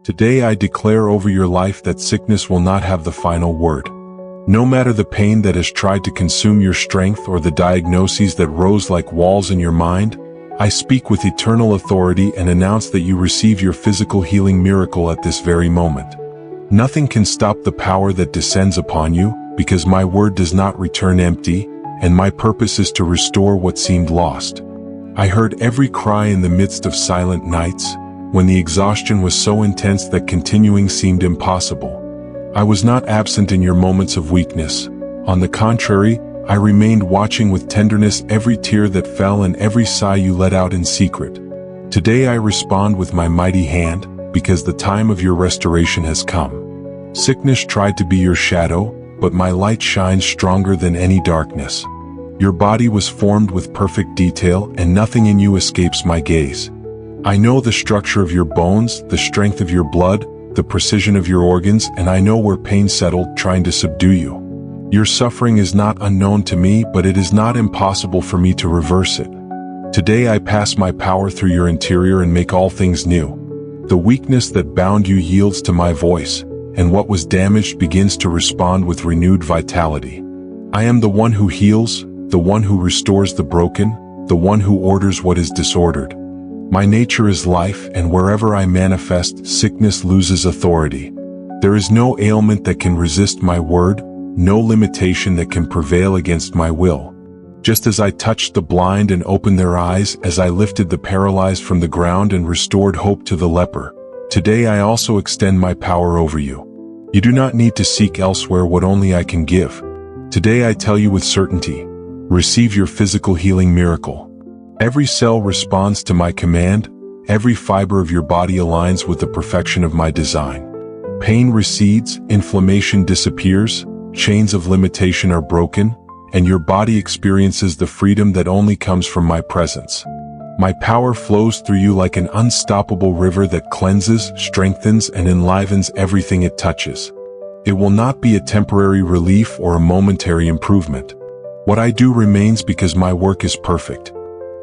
Today I declare over your life that sickness will not have the final word. No matter the pain that has tried to consume your strength or the diagnoses that rose like walls in your mind, I speak with eternal authority and announce that you receive your physical healing miracle at this very moment. Nothing can stop the power that descends upon you, because my word does not return empty, and my purpose is to restore what seemed lost. I heard every cry in the midst of silent nights, when the exhaustion was so intense that continuing seemed impossible. I was not absent in your moments of weakness. On the contrary, I remained watching with tenderness every tear that fell and every sigh you let out in secret. Today I respond with my mighty hand, because the time of your restoration has come. Sickness tried to be your shadow, but my light shines stronger than any darkness. Your body was formed with perfect detail, and nothing in you escapes my gaze. I know the structure of your bones, the strength of your blood, the precision of your organs, and I know where pain settled, trying to subdue you. Your suffering is not unknown to me, but it is not impossible for me to reverse it. Today I pass my power through your interior and make all things new. The weakness that bound you yields to my voice, and what was damaged begins to respond with renewed vitality. I am the one who heals, the one who restores the broken, the one who orders what is disordered. My nature is life, and wherever I manifest, sickness loses authority. There is no ailment that can resist my word, no limitation that can prevail against my will. Just as I touched the blind and opened their eyes, as I lifted the paralyzed from the ground and restored hope to the leper, today I also extend my power over you. You do not need to seek elsewhere what only I can give. Today I tell you with certainty, receive your physical healing miracle. Every cell responds to my command, every fiber of your body aligns with the perfection of my design. Pain recedes, inflammation disappears, chains of limitation are broken, and your body experiences the freedom that only comes from my presence. My power flows through you like an unstoppable river that cleanses, strengthens, and enlivens everything it touches. It will not be a temporary relief or a momentary improvement. What I do remains because my work is perfect.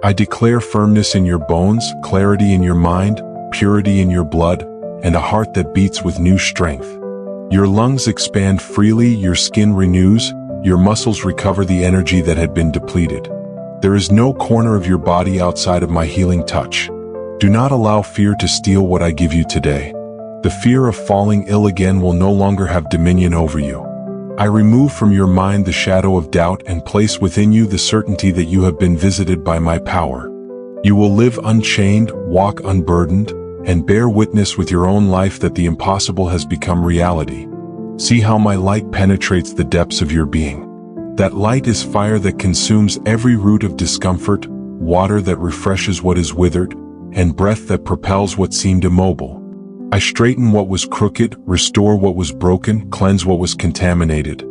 I declare firmness in your bones, clarity in your mind, purity in your blood, and a heart that beats with new strength. Your lungs expand freely, your skin renews, your muscles recover the energy that had been depleted. There is no corner of your body outside of my healing touch. Do not allow fear to steal what I give you today. The fear of falling ill again will no longer have dominion over you. I remove from your mind the shadow of doubt and place within you the certainty that you have been visited by my power. You will live unchained, walk unburdened, and bear witness with your own life that the impossible has become reality. See how my light penetrates the depths of your being. That light is fire that consumes every root of discomfort, water that refreshes what is withered, and breath that propels what seemed immobile. I straighten what was crooked, restore what was broken, cleanse what was contaminated.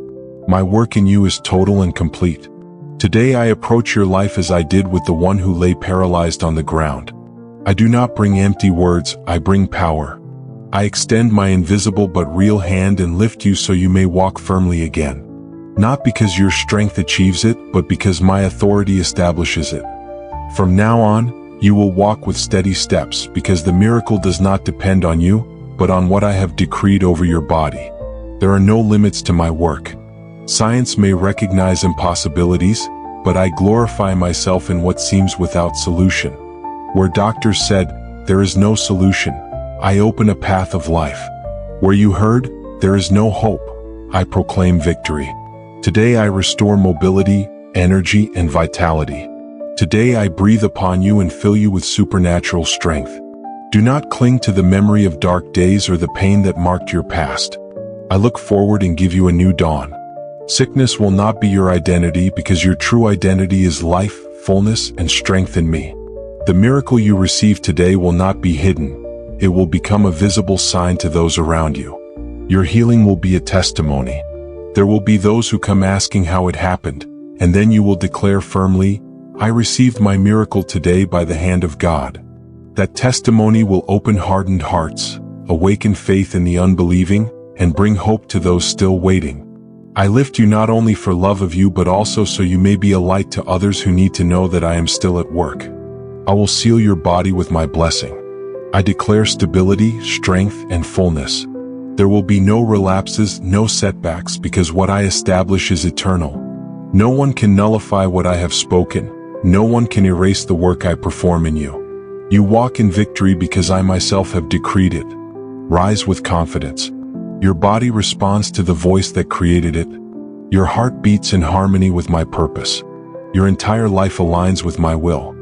My work in you is total and complete. Today I approach your life as I did with the one who lay paralyzed on the ground. I do not bring empty words, I bring power. I extend my invisible but real hand and lift you so you may walk firmly again. Not because your strength achieves it, but because my authority establishes it. From now on, you will walk with steady steps, because the miracle does not depend on you, but on what I have decreed over your body. There are no limits to my work. Science may recognize impossibilities, but I glorify myself in what seems without solution. Where doctors said, there is no solution, I open a path of life. Where you heard, there is no hope, I proclaim victory. Today I restore mobility, energy, and vitality. Today I breathe upon you and fill you with supernatural strength. Do not cling to the memory of dark days or the pain that marked your past. I look forward and give you a new dawn. Sickness will not be your identity, because your true identity is life, fullness, and strength in me. The miracle you receive today will not be hidden. It will become a visible sign to those around you. Your healing will be a testimony. There will be those who come asking how it happened, and then you will declare firmly, I received my miracle today by the hand of God. That testimony will open hardened hearts, awaken faith in the unbelieving, and bring hope to those still waiting. I lift you not only for love of you but also so you may be a light to others who need to know that I am still at work. I will seal your body with my blessing. I declare stability, strength, and fullness. There will be no relapses, no setbacks, because what I establish is eternal. No one can nullify what I have spoken. No one can erase the work I perform in you. You walk in victory because I myself have decreed it. Rise with confidence. Your body responds to the voice that created it. Your heart beats in harmony with my purpose. Your entire life aligns with my will.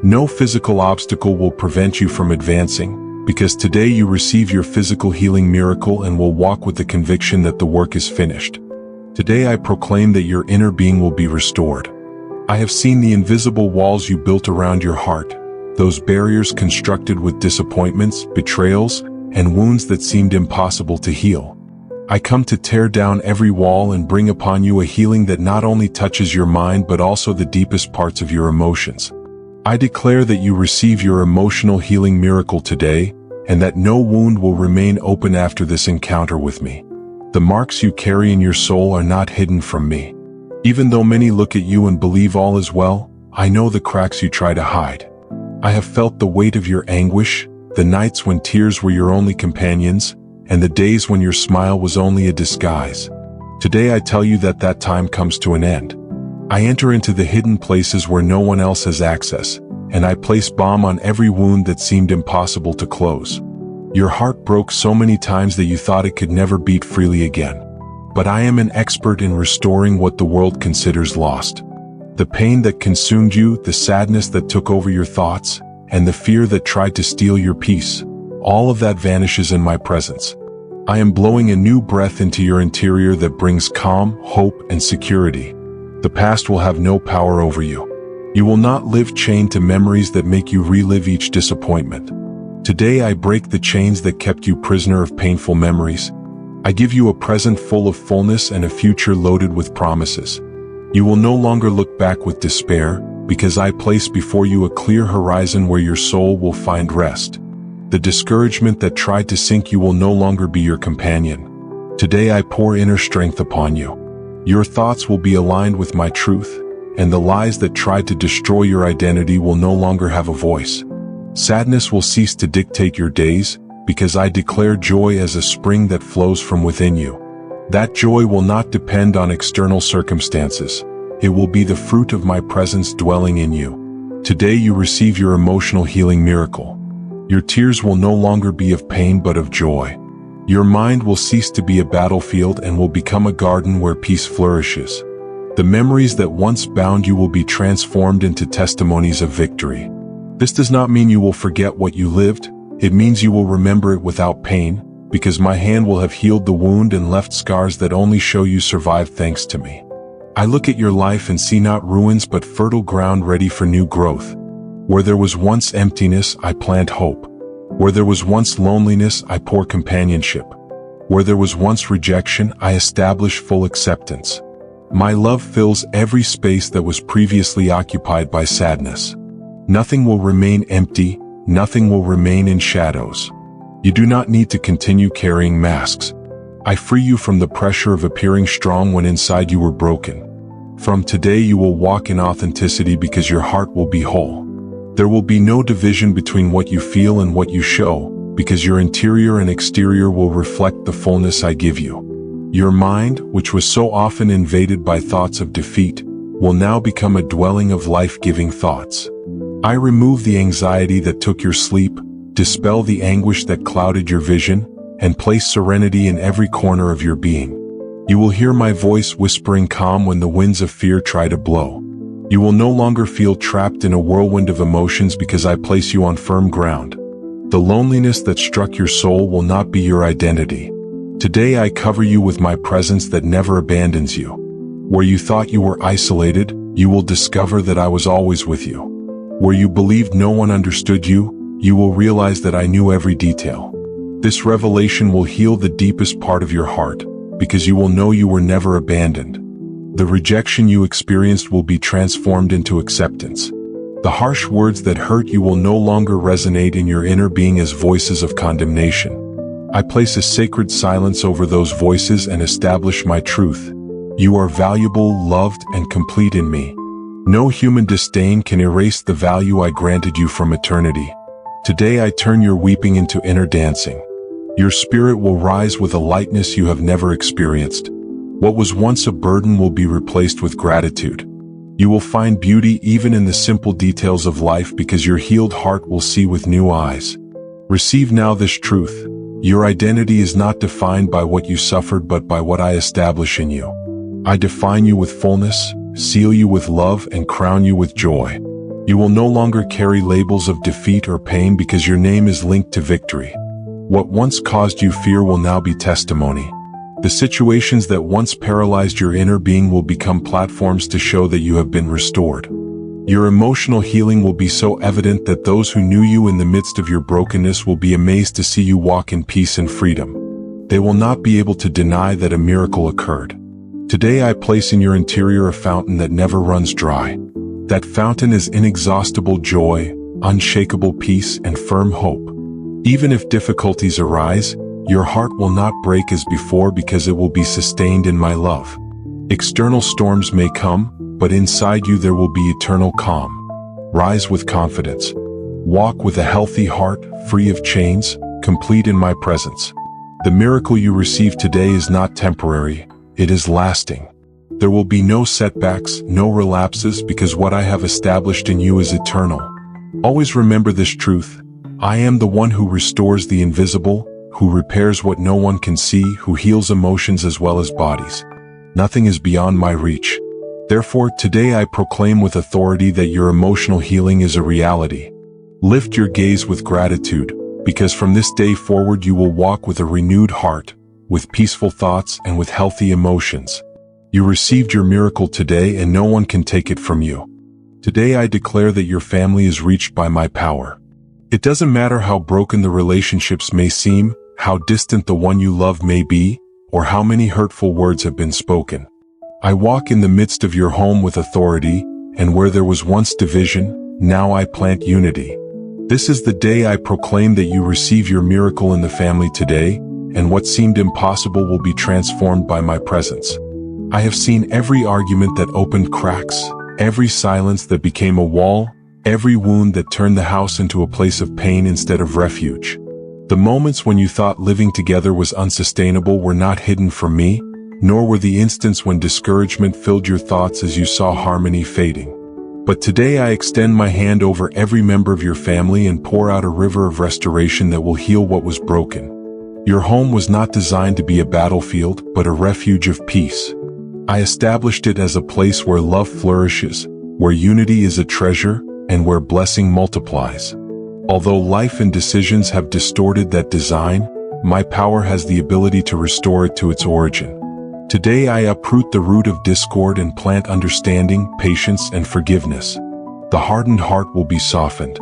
No physical obstacle will prevent you from advancing, because today you receive your physical healing miracle and will walk with the conviction that the work is finished. Today I proclaim that your inner being will be restored. I have seen the invisible walls you built around your heart, those barriers constructed with disappointments, betrayals, and wounds that seemed impossible to heal. I come to tear down every wall and bring upon you a healing that not only touches your mind but also the deepest parts of your emotions. I declare that you receive your emotional healing miracle today, and that no wound will remain open after this encounter with me. The marks you carry in your soul are not hidden from me. Even though many look at you and believe all is well, I know the cracks you try to hide. I have felt the weight of your anguish, the nights when tears were your only companions, and the days when your smile was only a disguise. Today I tell you that that time comes to an end. I enter into the hidden places where no one else has access, and I place balm on every wound that seemed impossible to close. Your heart broke so many times that you thought it could never beat freely again. But I am an expert in restoring what the world considers lost. The pain that consumed you, the sadness that took over your thoughts, and the fear that tried to steal your peace, all of that vanishes in my presence. I am blowing a new breath into your interior that brings calm, hope, and security. The past will have no power over you. You will not live chained to memories that make you relive each disappointment. Today I break the chains that kept you prisoner of painful memories. I give you a present full of fullness and a future loaded with promises. You will no longer look back with despair, because I place before you a clear horizon where your soul will find rest. The discouragement that tried to sink you will no longer be your companion. Today I pour inner strength upon you. Your thoughts will be aligned with my truth, and the lies that tried to destroy your identity will no longer have a voice. Sadness will cease to dictate your days, because I declare joy as a spring that flows from within you. That joy will not depend on external circumstances. It will be the fruit of my presence dwelling in you. Today you receive your emotional healing miracle. Your tears will no longer be of pain but of joy. Your mind will cease to be a battlefield and will become a garden where peace flourishes. The memories that once bound you will be transformed into testimonies of victory. This does not mean you will forget what you lived. It means you will remember it without pain, because my hand will have healed the wound and left scars that only show you survived thanks to me. I look at your life and see not ruins but fertile ground ready for new growth. Where there was once emptiness, I plant hope. Where there was once loneliness, I pour companionship. Where there was once rejection, I establish full acceptance. My love fills every space that was previously occupied by sadness. Nothing will remain empty, nothing will remain in shadows. You do not need to continue carrying masks. I free you from the pressure of appearing strong when inside you were broken. From today you will walk in authenticity because your heart will be whole. There will be no division between what you feel and what you show, because your interior and exterior will reflect the fullness I give you. Your mind, which was so often invaded by thoughts of defeat, will now become a dwelling of life-giving thoughts. I remove the anxiety that took your sleep, dispel the anguish that clouded your vision, and place serenity in every corner of your being. You will hear my voice whispering calm when the winds of fear try to blow. You will no longer feel trapped in a whirlwind of emotions because I place you on firm ground. The loneliness that struck your soul will not be your identity. Today I cover you with my presence that never abandons you. Where you thought you were isolated, you will discover that I was always with you. Where you believed no one understood you, you will realize that I knew every detail. This revelation will heal the deepest part of your heart, because you will know you were never abandoned. The rejection you experienced will be transformed into acceptance. The harsh words that hurt you will no longer resonate in your inner being as voices of condemnation. I place a sacred silence over those voices and establish my truth. You are valuable, loved, and complete in me. No human disdain can erase the value I granted you from eternity. Today I turn your weeping into inner dancing. Your spirit will rise with a lightness you have never experienced. What was once a burden will be replaced with gratitude. You will find beauty even in the simple details of life because your healed heart will see with new eyes. Receive now this truth. Your identity is not defined by what you suffered but by what I establish in you. I define you with fullness, seal you with love, and crown you with joy. You will no longer carry labels of defeat or pain because your name is linked to victory. What once caused you fear will now be testimony. The situations that once paralyzed your inner being will become platforms to show that you have been restored. Your emotional healing will be so evident that those who knew you in the midst of your brokenness will be amazed to see you walk in peace and freedom. They will not be able to deny that a miracle occurred. Today I place in your interior a fountain that never runs dry. That fountain is inexhaustible joy, unshakable peace, and firm hope. Even if difficulties arise, your heart will not break as before because it will be sustained in my love. External storms may come, but inside you there will be eternal calm. Rise with confidence. Walk with a healthy heart, free of chains, complete in my presence. The miracle you receive today is not temporary, it is lasting. There will be no setbacks, no relapses, because what I have established in you is eternal. Always remember this truth. I am the one who restores the invisible, who repairs what no one can see, who heals emotions as well as bodies. Nothing is beyond my reach. Therefore, today I proclaim with authority that your emotional healing is a reality. Lift your gaze with gratitude, because from this day forward you will walk with a renewed heart, with peaceful thoughts, and with healthy emotions. You received your miracle today and no one can take it from you. Today I declare that your family is reached by my power. It doesn't matter how broken the relationships may seem, how distant the one you love may be, or how many hurtful words have been spoken. I walk in the midst of your home with authority, and where there was once division, now I plant unity. This is the day I proclaim that you receive your miracle in the family today, and what seemed impossible will be transformed by my presence. I have seen every argument that opened cracks, every silence that became a wall, every wound that turned the house into a place of pain instead of refuge. The moments when you thought living together was unsustainable were not hidden from me, nor were the instants when discouragement filled your thoughts as you saw harmony fading. But today I extend my hand over every member of your family and pour out a river of restoration that will heal what was broken. Your home was not designed to be a battlefield, but a refuge of peace. I established it as a place where love flourishes, where unity is a treasure, and where blessing multiplies. Although life and decisions have distorted that design, my power has the ability to restore it to its origin. Today I uproot the root of discord and plant understanding, patience, and forgiveness. The hardened heart will be softened.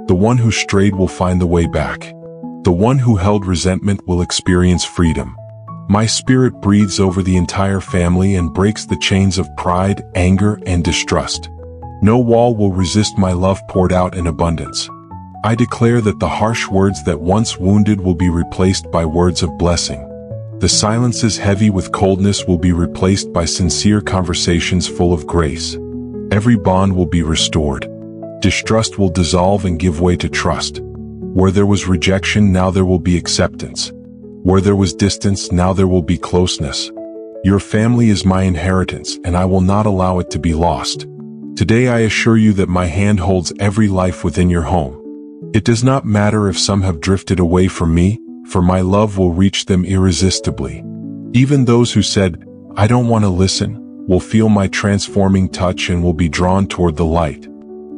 The one who strayed will find the way back. The one who held resentment will experience freedom. My spirit breathes over the entire family and breaks the chains of pride, anger, and distrust. No wall will resist my love poured out in abundance. I declare that the harsh words that once wounded will be replaced by words of blessing. The silences heavy with coldness will be replaced by sincere conversations full of grace. Every bond will be restored. Distrust will dissolve and give way to trust. Where there was rejection, now there will be acceptance. Where there was distance, now there will be closeness. Your family is my inheritance, and I will not allow it to be lost. Today I assure you that my hand holds every life within your home. It does not matter if some have drifted away from me, for my love will reach them irresistibly. Even those who said, "I don't want to listen," will feel my transforming touch and will be drawn toward the light.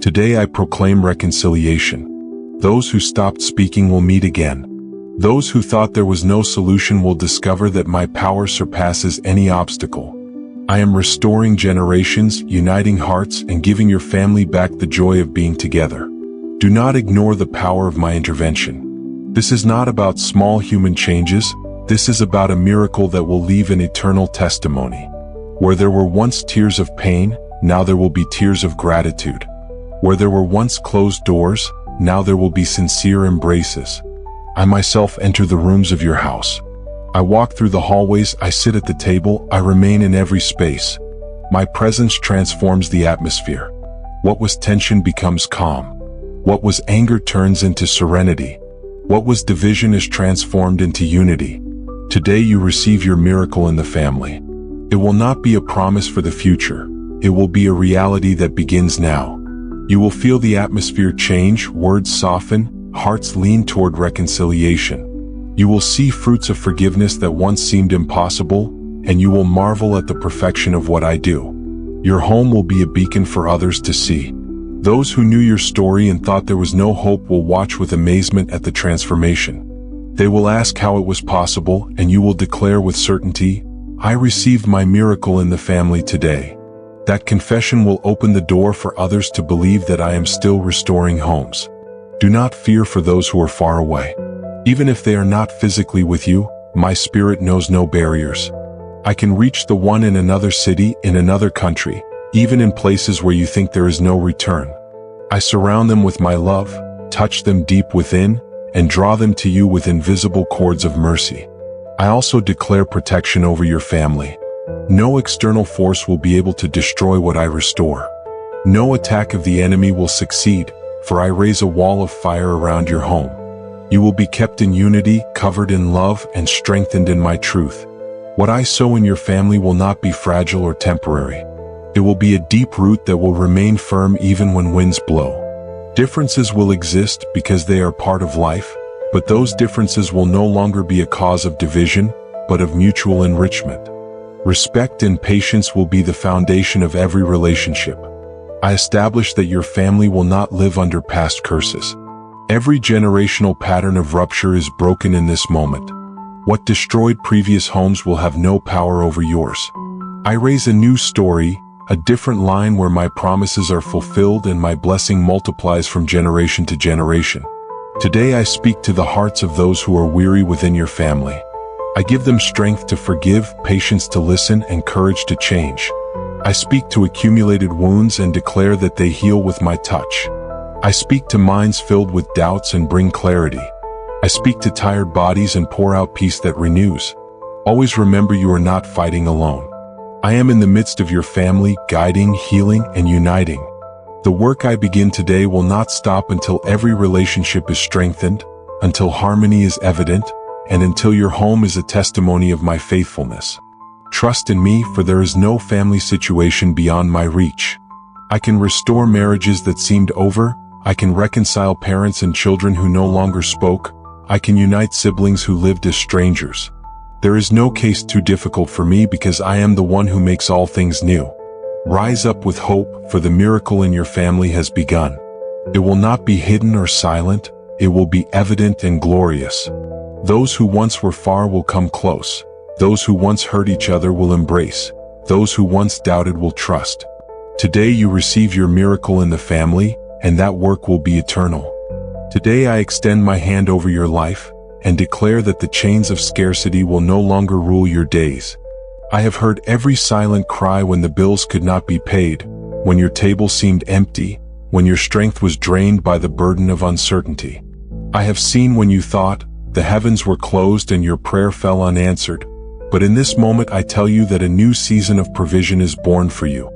Today I proclaim reconciliation. Those who stopped speaking will meet again. Those who thought there was no solution will discover that my power surpasses any obstacle. I am restoring generations, uniting hearts, and giving your family back the joy of being together. Do not ignore the power of my intervention. This is not about small human changes, this is about a miracle that will leave an eternal testimony. Where there were once tears of pain, now there will be tears of gratitude. Where there were once closed doors, now there will be sincere embraces. I myself enter the rooms of your house. I walk through the hallways, I sit at the table, I remain in every space. My presence transforms the atmosphere. What was tension becomes calm. What was anger turns into serenity. What was division is transformed into unity. Today you receive your miracle in the family. It will not be a promise for the future. It will be a reality that begins now. You will feel the atmosphere change, words soften, hearts lean toward reconciliation. You will see fruits of forgiveness that once seemed impossible, and you will marvel at the perfection of what I do. Your home will be a beacon for others to see. Those who knew your story and thought there was no hope will watch with amazement at the transformation. They will ask how it was possible, and you will declare with certainty, I received my miracle in the family today. That confession will open the door for others to believe that I am still restoring homes. Do not fear for those who are far away. Even if they are not physically with you, my spirit knows no barriers. I can reach the one in another city, in another country, even in places where you think there is no return. I surround them with my love, touch them deep within, and draw them to you with invisible cords of mercy. I also declare protection over your family. No external force will be able to destroy what I restore. No attack of the enemy will succeed, for I raise a wall of fire around your home. You will be kept in unity, covered in love, and strengthened in my truth. What I sow in your family will not be fragile or temporary. It will be a deep root that will remain firm even when winds blow. Differences will exist because they are part of life, but those differences will no longer be a cause of division, but of mutual enrichment. Respect and patience will be the foundation of every relationship. I establish that your family will not live under past curses. Every generational pattern of rupture is broken in this moment. What destroyed previous homes will have no power over yours. I raise a new story, a different line where my promises are fulfilled and my blessing multiplies from generation to generation. Today I speak to the hearts of those who are weary within your family. I give them strength to forgive, patience to listen, and courage to change. I speak to accumulated wounds and declare that they heal with my touch. I speak to minds filled with doubts and bring clarity. I speak to tired bodies and pour out peace that renews. Always remember you are not fighting alone. I am in the midst of your family, guiding, healing, and uniting. The work I begin today will not stop until every relationship is strengthened, until harmony is evident, and until your home is a testimony of my faithfulness. Trust in me, for there is no family situation beyond my reach. I can restore marriages that seemed over. I can reconcile parents and children who no longer spoke. I can unite siblings who lived as strangers. There is no case too difficult for me because I am the one who makes all things new. Rise up with hope, for the miracle in your family has begun. It will not be hidden or silent. It will be evident and glorious. Those who once were far will come close. Those who once hurt each other will embrace. Those who once doubted will trust. Today you receive your miracle in the family, and that work will be eternal. Today I extend my hand over your life, and declare that the chains of scarcity will no longer rule your days. I have heard every silent cry when the bills could not be paid, when your table seemed empty, when your strength was drained by the burden of uncertainty. I have seen when you thought the heavens were closed and your prayer fell unanswered, but in this moment I tell you that a new season of provision is born for you.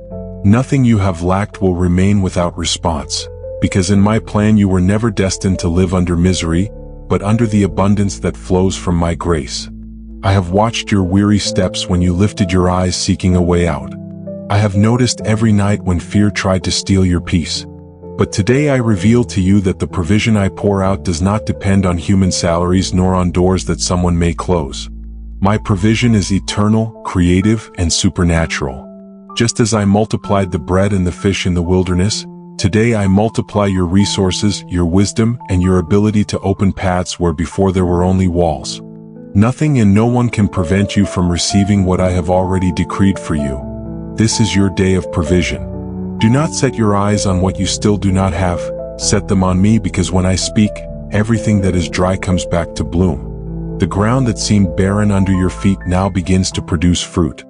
Nothing you have lacked will remain without response, because in my plan you were never destined to live under misery, but under the abundance that flows from my grace. I have watched your weary steps when you lifted your eyes seeking a way out. I have noticed every night when fear tried to steal your peace. But today I reveal to you that the provision I pour out does not depend on human salaries nor on doors that someone may close. My provision is eternal, creative, and supernatural. Just as I multiplied the bread and the fish in the wilderness, today I multiply your resources, your wisdom, and your ability to open paths where before there were only walls. Nothing and no one can prevent you from receiving what I have already decreed for you. This is your day of provision. Do not set your eyes on what you still do not have. Set them on me, because when I speak, everything that is dry comes back to bloom. The ground that seemed barren under your feet now begins to produce fruit.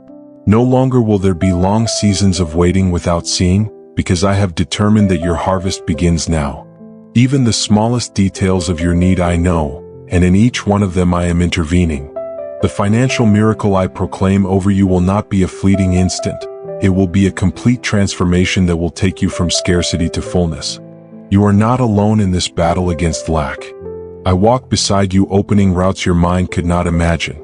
No longer will there be long seasons of waiting without seeing, because I have determined that your harvest begins now. Even the smallest details of your need I know, and in each one of them I am intervening. The financial miracle I proclaim over you will not be a fleeting instant. It will be a complete transformation that will take you from scarcity to fullness. You are not alone in this battle against lack. I walk beside you, opening routes your mind could not imagine.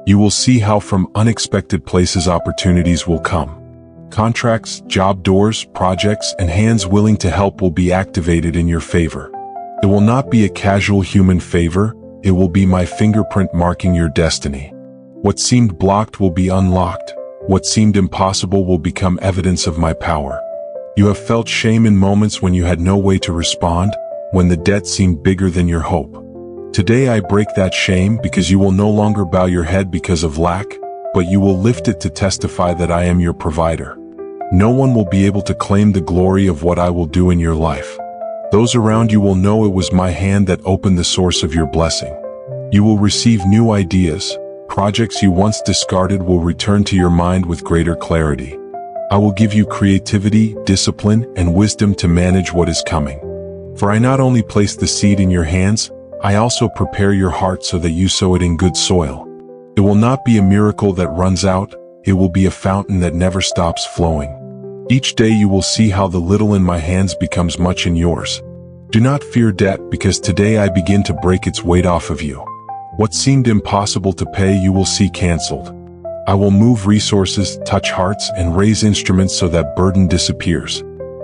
You will see how from unexpected places opportunities will come. Contracts, job doors, projects, and hands willing to help will be activated in your favor. It will not be a casual human favor, it will be my fingerprint marking your destiny. What seemed blocked will be unlocked. What seemed impossible will become evidence of my power. You have felt shame in moments when you had no way to respond, when the debt seemed bigger than your hope. Today I break that shame because you will no longer bow your head because of lack, but you will lift it to testify that I am your provider. No one will be able to claim the glory of what I will do in your life. Those around you will know it was my hand that opened the source of your blessing. You will receive new ideas. Projects you once discarded will return to your mind with greater clarity. I will give you creativity, discipline, and wisdom to manage what is coming. For I not only place the seed in your hands, I also prepare your heart so that you sow it in good soil. It will not be a miracle that runs out, it will be a fountain that never stops flowing. Each day you will see how the little in my hands becomes much in yours. Do not fear debt, because today I begin to break its weight off of you. What seemed impossible to pay you will see canceled. I will move resources, touch hearts, and raise instruments so that burden disappears.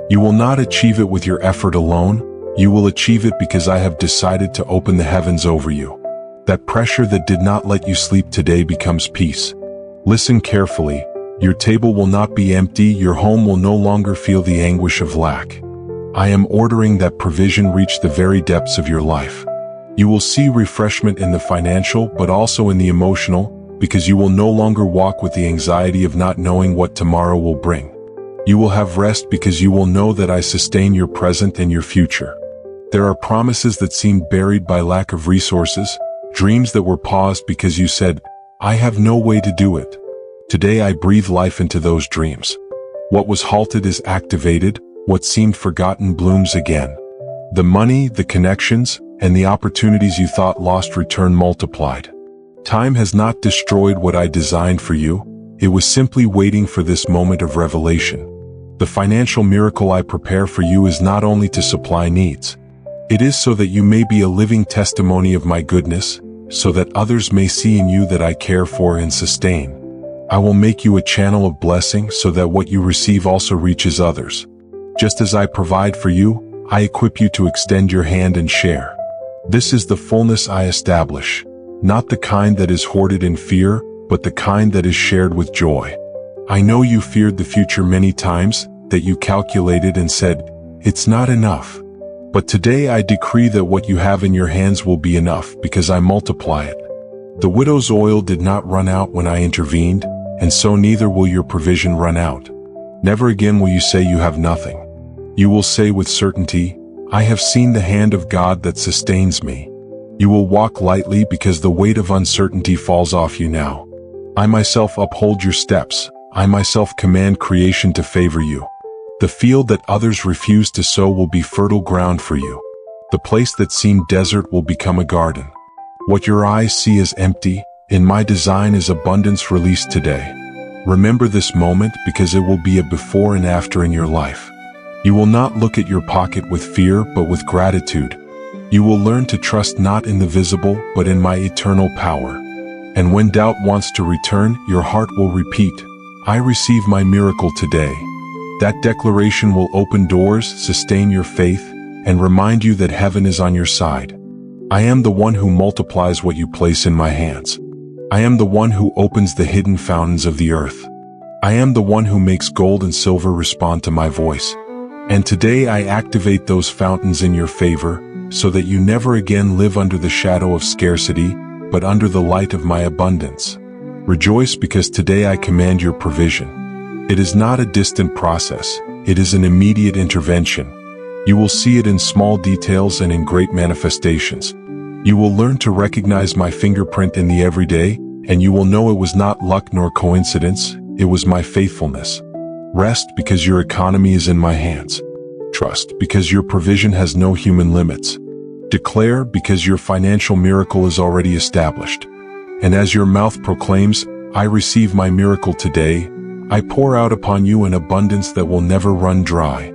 You will not achieve it with your effort alone, you will achieve it because I have decided to open the heavens over you. That pressure that did not let you sleep today becomes peace. Listen carefully, your table will not be empty, your home will no longer feel the anguish of lack. I am ordering that provision reach the very depths of your life. You will see refreshment in the financial but also in the emotional, because you will no longer walk with the anxiety of not knowing what tomorrow will bring. You will have rest because you will know that I sustain your present and your future. There are promises that seemed buried by lack of resources, dreams that were paused because you said, I have no way to do it. Today I breathe life into those dreams. What was halted is activated, what seemed forgotten blooms again. The money, the connections, and the opportunities you thought lost return multiplied. Time has not destroyed what I designed for you, it was simply waiting for this moment of revelation. The financial miracle I prepare for you is not only to supply needs. It is so that you may be a living testimony of my goodness, so that others may see in you that I care for and sustain. I will make you a channel of blessing so that what you receive also reaches others. Just as I provide for you, I equip you to extend your hand and share. This is the fullness I establish, not the kind that is hoarded in fear, but the kind that is shared with joy. I know you feared the future many times, that you calculated and said, it's not enough. But today I decree that what you have in your hands will be enough because I multiply it. The widow's oil did not run out when I intervened, and so neither will your provision run out. Never again will you say you have nothing. You will say with certainty, I have seen the hand of God that sustains me. You will walk lightly because the weight of uncertainty falls off you now. I myself uphold your steps, I myself command creation to favor you. The field that others refuse to sow will be fertile ground for you. The place that seemed desert will become a garden. What your eyes see is empty, in my design is abundance released today. Remember this moment because it will be a before and after in your life. You will not look at your pocket with fear but with gratitude. You will learn to trust not in the visible but in my eternal power. And when doubt wants to return, your heart will repeat, I receive my miracle today. That declaration will open doors, sustain your faith, and remind you that heaven is on your side. I am the one who multiplies what you place in my hands. I am the one who opens the hidden fountains of the earth. I am the one who makes gold and silver respond to my voice. And today I activate those fountains in your favor, so that you never again live under the shadow of scarcity, but under the light of my abundance. Rejoice because today I command your provision. It is not a distant process, it is an immediate intervention. You will see it in small details and in great manifestations. You will learn to recognize my fingerprint in the everyday, and you will know it was not luck nor coincidence, it was my faithfulness. Rest because your economy is in my hands. Trust because your provision has no human limits. Declare because your financial miracle is already established. And as your mouth proclaims, I receive my miracle today, I pour out upon you an abundance that will never run dry.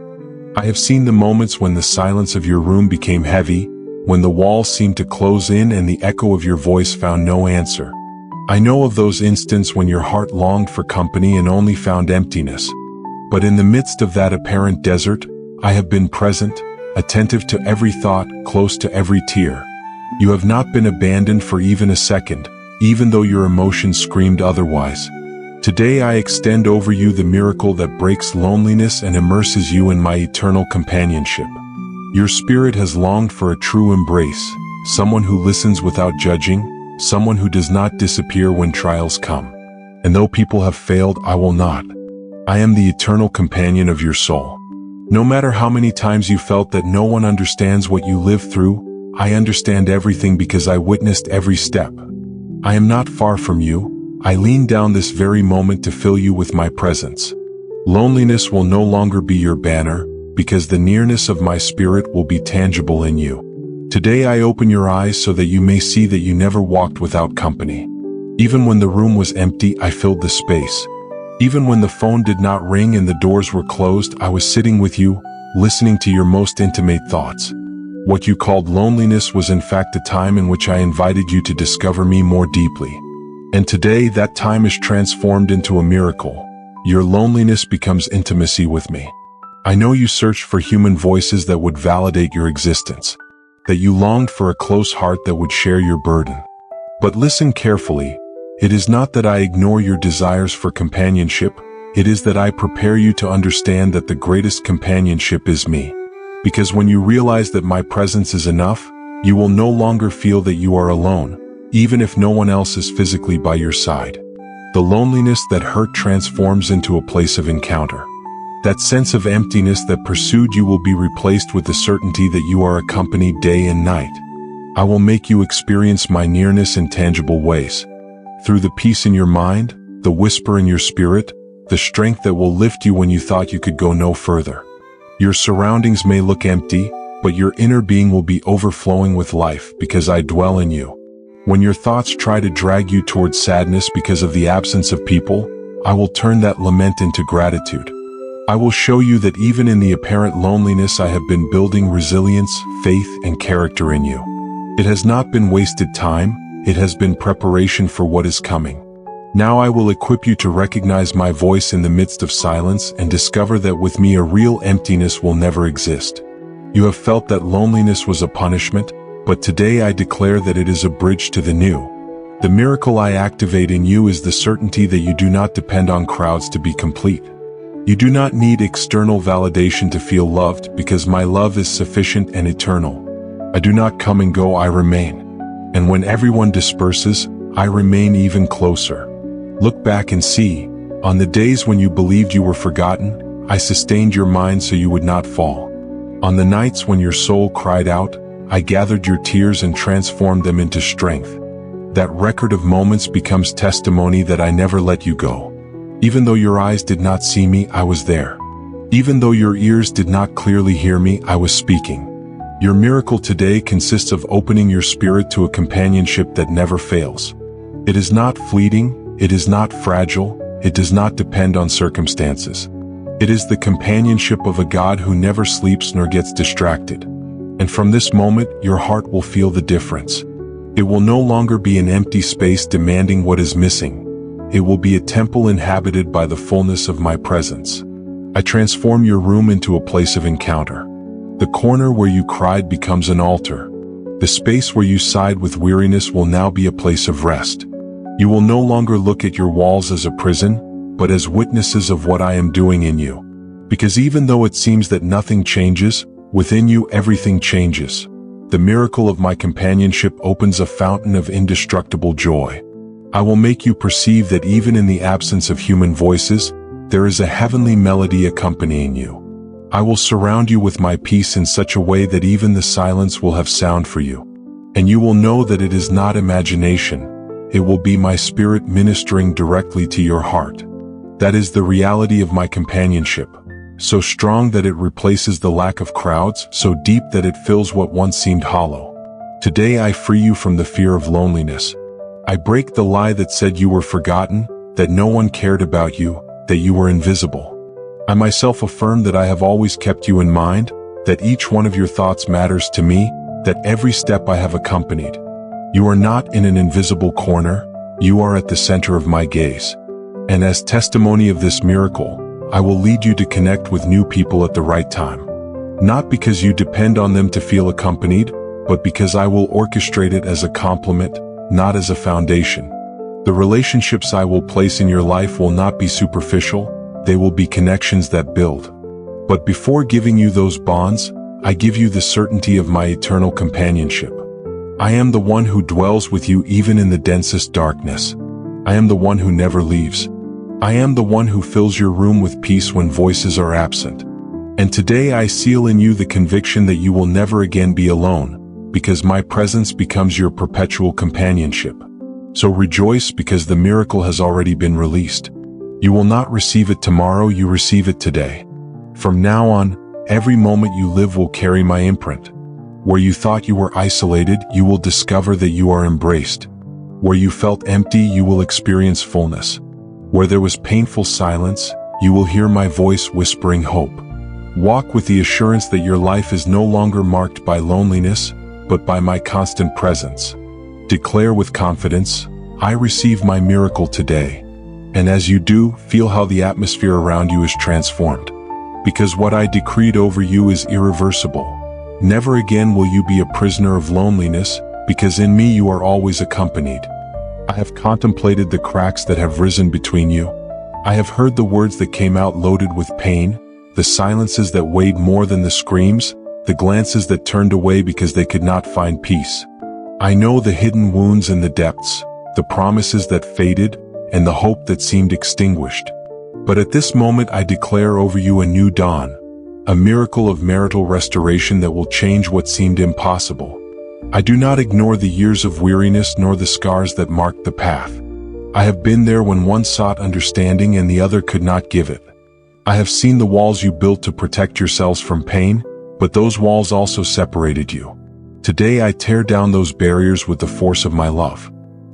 I have seen the moments when the silence of your room became heavy, when the walls seemed to close in and the echo of your voice found no answer. I know of those instants when your heart longed for company and only found emptiness. But in the midst of that apparent desert, I have been present, attentive to every thought, close to every tear. You have not been abandoned for even a second, even though your emotions screamed otherwise. Today I extend over you the miracle that breaks loneliness and immerses you in my eternal companionship. Your spirit has longed for a true embrace, someone who listens without judging, someone who does not disappear when trials come. And though people have failed, I will not. I am the eternal companion of your soul. No matter how many times you felt that no one understands what you live through, I understand everything because I witnessed every step. I am not far from you. I lean down this very moment to fill you with my presence. Loneliness will no longer be your banner, because the nearness of my spirit will be tangible in you. Today I open your eyes so that you may see that you never walked without company. Even when the room was empty, I filled the space. Even when the phone did not ring and the doors were closed, I was sitting with you, listening to your most intimate thoughts. What you called loneliness was in fact a time in which I invited you to discover me more deeply. And today that time is transformed into a miracle. Your loneliness becomes intimacy with me. I know you searched for human voices that would validate your existence, that you longed for a close heart that would share your burden. But listen carefully. It is not that I ignore your desires for companionship, it is that I prepare you to understand that the greatest companionship is me. Because when you realize that my presence is enough, you will no longer feel that you are alone, even if no one else is physically by your side. The loneliness that hurt transforms into a place of encounter. That sense of emptiness that pursued you will be replaced with the certainty that you are accompanied day and night. I will make you experience my nearness in tangible ways. Through the peace in your mind, the whisper in your spirit, the strength that will lift you when you thought you could go no further. Your surroundings may look empty, but your inner being will be overflowing with life because I dwell in you. When your thoughts try to drag you towards sadness because of the absence of people, I will turn that lament into gratitude. I will show you that even in the apparent loneliness I have been building resilience, faith, and character in you. It has not been wasted time, it has been preparation for what is coming. Now I will equip you to recognize my voice in the midst of silence and discover that with me a real emptiness will never exist. You have felt that loneliness was a punishment, but today I declare that it is a bridge to the new. The miracle I activate in you is the certainty that you do not depend on crowds to be complete. You do not need external validation to feel loved because my love is sufficient and eternal. I do not come and go, I remain. And when everyone disperses, I remain even closer. Look back and see, on the days when you believed you were forgotten, I sustained your mind so you would not fall. On the nights when your soul cried out, I gathered your tears and transformed them into strength. That record of moments becomes testimony that I never let you go. Even though your eyes did not see me, I was there. Even though your ears did not clearly hear me, I was speaking. Your miracle today consists of opening your spirit to a companionship that never fails. It is not fleeting, it is not fragile, it does not depend on circumstances. It is the companionship of a God who never sleeps nor gets distracted. And from this moment, your heart will feel the difference. It will no longer be an empty space demanding what is missing. It will be a temple inhabited by the fullness of my presence. I transform your room into a place of encounter. The corner where you cried becomes an altar. The space where you sighed with weariness will now be a place of rest. You will no longer look at your walls as a prison, but as witnesses of what I am doing in you. Because even though it seems that nothing changes, within you everything changes. The miracle of my companionship opens a fountain of indestructible joy. I will make you perceive that even in the absence of human voices, there is a heavenly melody accompanying you. I will surround you with my peace in such a way that even the silence will have sound for you. And you will know that it is not imagination. It will be my spirit ministering directly to your heart. That is the reality of my companionship, so strong that it replaces the lack of crowds, so deep that it fills what once seemed hollow. Today I free you from the fear of loneliness. I break the lie that said you were forgotten, that no one cared about you, that you were invisible. I myself affirm that I have always kept you in mind, that each one of your thoughts matters to me, that every step I have accompanied. You are not in an invisible corner, you are at the center of my gaze. And as testimony of this miracle, I will lead you to connect with new people at the right time. Not because you depend on them to feel accompanied, but because I will orchestrate it as a complement, not as a foundation. The relationships I will place in your life will not be superficial, they will be connections that build. But before giving you those bonds, I give you the certainty of my eternal companionship. I am the one who dwells with you even in the densest darkness. I am the one who never leaves. I am the one who fills your room with peace when voices are absent. And today I seal in you the conviction that you will never again be alone, because my presence becomes your perpetual companionship. So rejoice because the miracle has already been released. You will not receive it tomorrow, you receive it today. From now on, every moment you live will carry my imprint. Where you thought you were isolated, you will discover that you are embraced. Where you felt empty, you will experience fullness. Where there was painful silence, you will hear my voice whispering hope. Walk with the assurance that your life is no longer marked by loneliness, but by my constant presence. Declare with confidence, I receive my miracle today. And as you do, feel how the atmosphere around you is transformed. Because what I decreed over you is irreversible. Never again will you be a prisoner of loneliness, because in me you are always accompanied. I have contemplated the cracks that have risen between you. I have heard the words that came out loaded with pain, the silences that weighed more than the screams, the glances that turned away because they could not find peace. I know the hidden wounds in the depths, the promises that faded, and the hope that seemed extinguished. But at this moment I declare over you a new dawn, a miracle of marital restoration that will change what seemed impossible. I do not ignore the years of weariness nor the scars that marked the path. I have been there when one sought understanding and the other could not give it. I have seen the walls you built to protect yourselves from pain, but those walls also separated you. Today I tear down those barriers with the force of my love.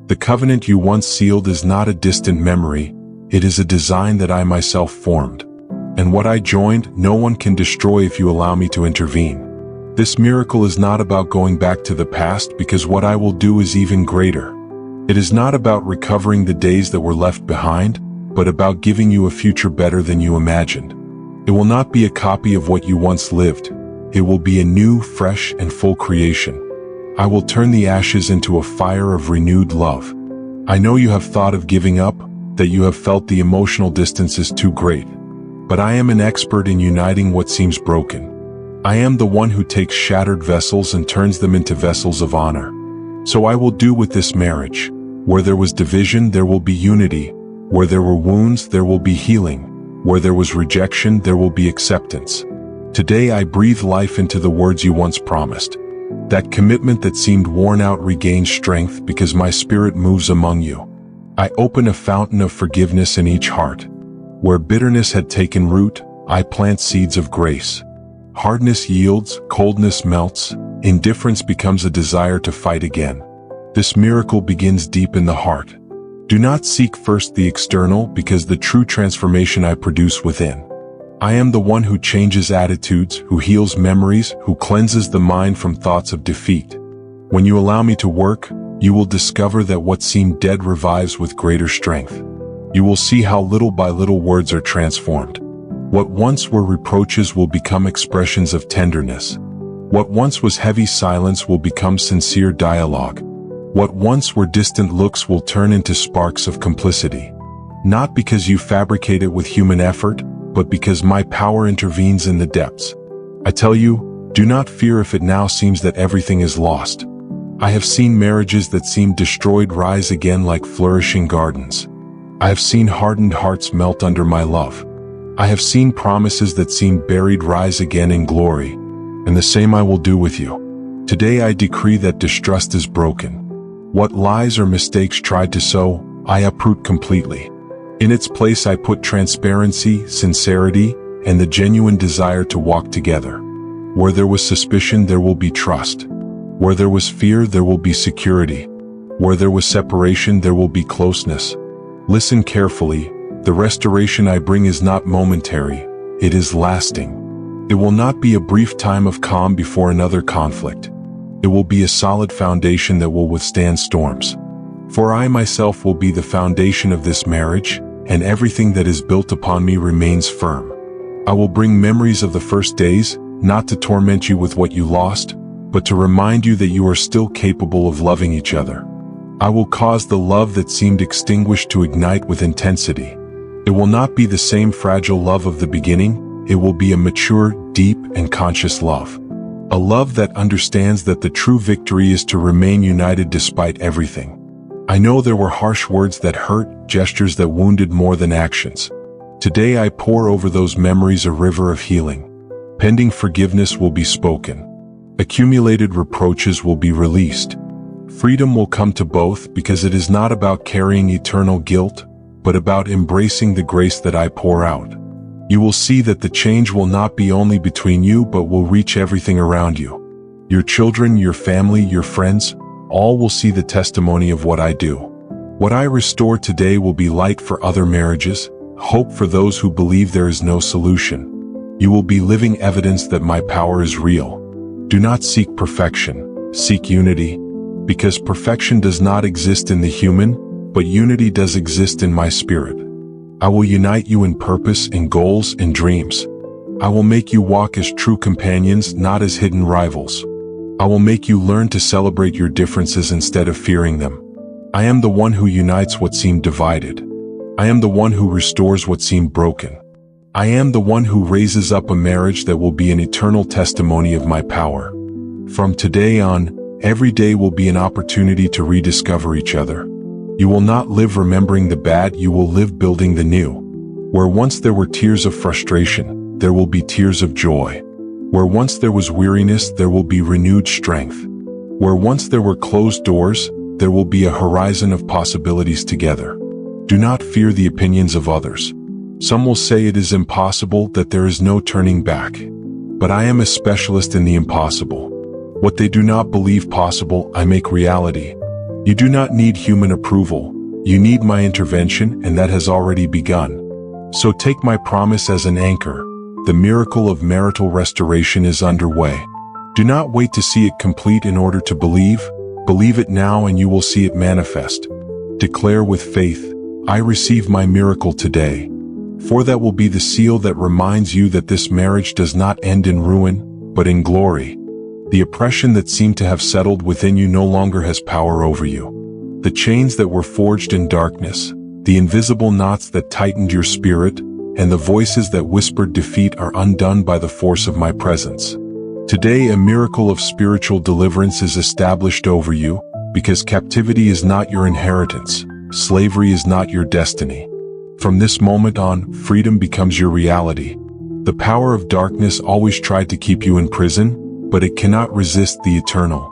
The covenant you once sealed is not a distant memory, it is a design that I myself formed. And what I joined, no one can destroy if you allow me to intervene. This miracle is not about going back to the past, because what I will do is even greater. It is not about recovering the days that were left behind, but about giving you a future better than you imagined. It will not be a copy of what you once lived. It will be a new, fresh, and full creation. I will turn the ashes into a fire of renewed love. I know you have thought of giving up, that you have felt the emotional distance is too great. But I am an expert in uniting what seems broken. I am the one who takes shattered vessels and turns them into vessels of honor. So I will do with this marriage. Where there was division, there will be unity. Where there were wounds, there will be healing. Where there was rejection, there will be acceptance. Today I breathe life into the words you once promised. That commitment that seemed worn out regains strength because my spirit moves among you. I open a fountain of forgiveness in each heart. Where bitterness had taken root, I plant seeds of grace. Hardness yields, coldness melts, indifference becomes a desire to fight again. This miracle begins deep in the heart. Do not seek first the external, because the true transformation I produce within. I am the one who changes attitudes, who heals memories, who cleanses the mind from thoughts of defeat. When you allow me to work, you will discover that what seemed dead revives with greater strength. You will see how little by little words are transformed. What once were reproaches will become expressions of tenderness. What once was heavy silence will become sincere dialogue. What once were distant looks will turn into sparks of complicity. Not because you fabricate it with human effort, but because my power intervenes in the depths. I tell you, do not fear if it now seems that everything is lost. I have seen marriages that seemed destroyed rise again like flourishing gardens. I have seen hardened hearts melt under my love. I have seen promises that seemed buried rise again in glory, and the same I will do with you. Today I decree that distrust is broken. What lies or mistakes tried to sow, I uproot completely. In its place I put transparency, sincerity, and the genuine desire to walk together. Where there was suspicion, there will be trust. Where there was fear, there will be security. Where there was separation, there will be closeness. Listen carefully, the restoration I bring is not momentary, it is lasting. It will not be a brief time of calm before another conflict. It will be a solid foundation that will withstand storms. For I myself will be the foundation of this marriage, and everything that is built upon me remains firm. I will bring memories of the first days, not to torment you with what you lost, but to remind you that you are still capable of loving each other. I will cause the love that seemed extinguished to ignite with intensity. It will not be the same fragile love of the beginning, it will be a mature, deep, and conscious love. A love that understands that the true victory is to remain united despite everything. I know there were harsh words that hurt, gestures that wounded more than actions. Today I pour over those memories a river of healing. Pending forgiveness will be spoken. Accumulated reproaches will be released. Freedom will come to both because it is not about carrying eternal guilt, but about embracing the grace that I pour out. You will see that the change will not be only between you but will reach everything around you. Your children, your family, your friends, all will see the testimony of what I do. What I restore today will be light for other marriages, hope for those who believe there is no solution. You will be living evidence that my power is real. Do not seek perfection, seek unity, because perfection does not exist in the human, but unity does exist in my spirit. I will unite you in purpose, in goals, in dreams. I will make you walk as true companions, not as hidden rivals. I will make you learn to celebrate your differences instead of fearing them. I am the one who unites what seemed divided. I am the one who restores what seemed broken. I am the one who raises up a marriage that will be an eternal testimony of my power. From today on, every day will be an opportunity to rediscover each other. You will not live remembering the bad, you will live building the new. Where once there were tears of frustration, there will be tears of joy. Where once there was weariness, there will be renewed strength. Where once there were closed doors, there will be a horizon of possibilities together. Do not fear the opinions of others. Some will say it is impossible, that there is no turning back. But I am a specialist in the impossible. What they do not believe possible, I make reality. You do not need human approval. You need my intervention, and that has already begun. So take my promise as an anchor. The miracle of marital restoration is underway. Do not wait to see it complete in order to believe. Believe it now and you will see it manifest. Declare with faith, I receive my miracle today. For that will be the seal that reminds you that this marriage does not end in ruin, but in glory. The oppression that seemed to have settled within you no longer has power over you. The chains that were forged in darkness, the invisible knots that tightened your spirit, and the voices that whispered defeat are undone by the force of my presence. Today a miracle of spiritual deliverance is established over you, because captivity is not your inheritance, slavery is not your destiny. From this moment on, freedom becomes your reality. The power of darkness always tried to keep you in prison, but it cannot resist the eternal.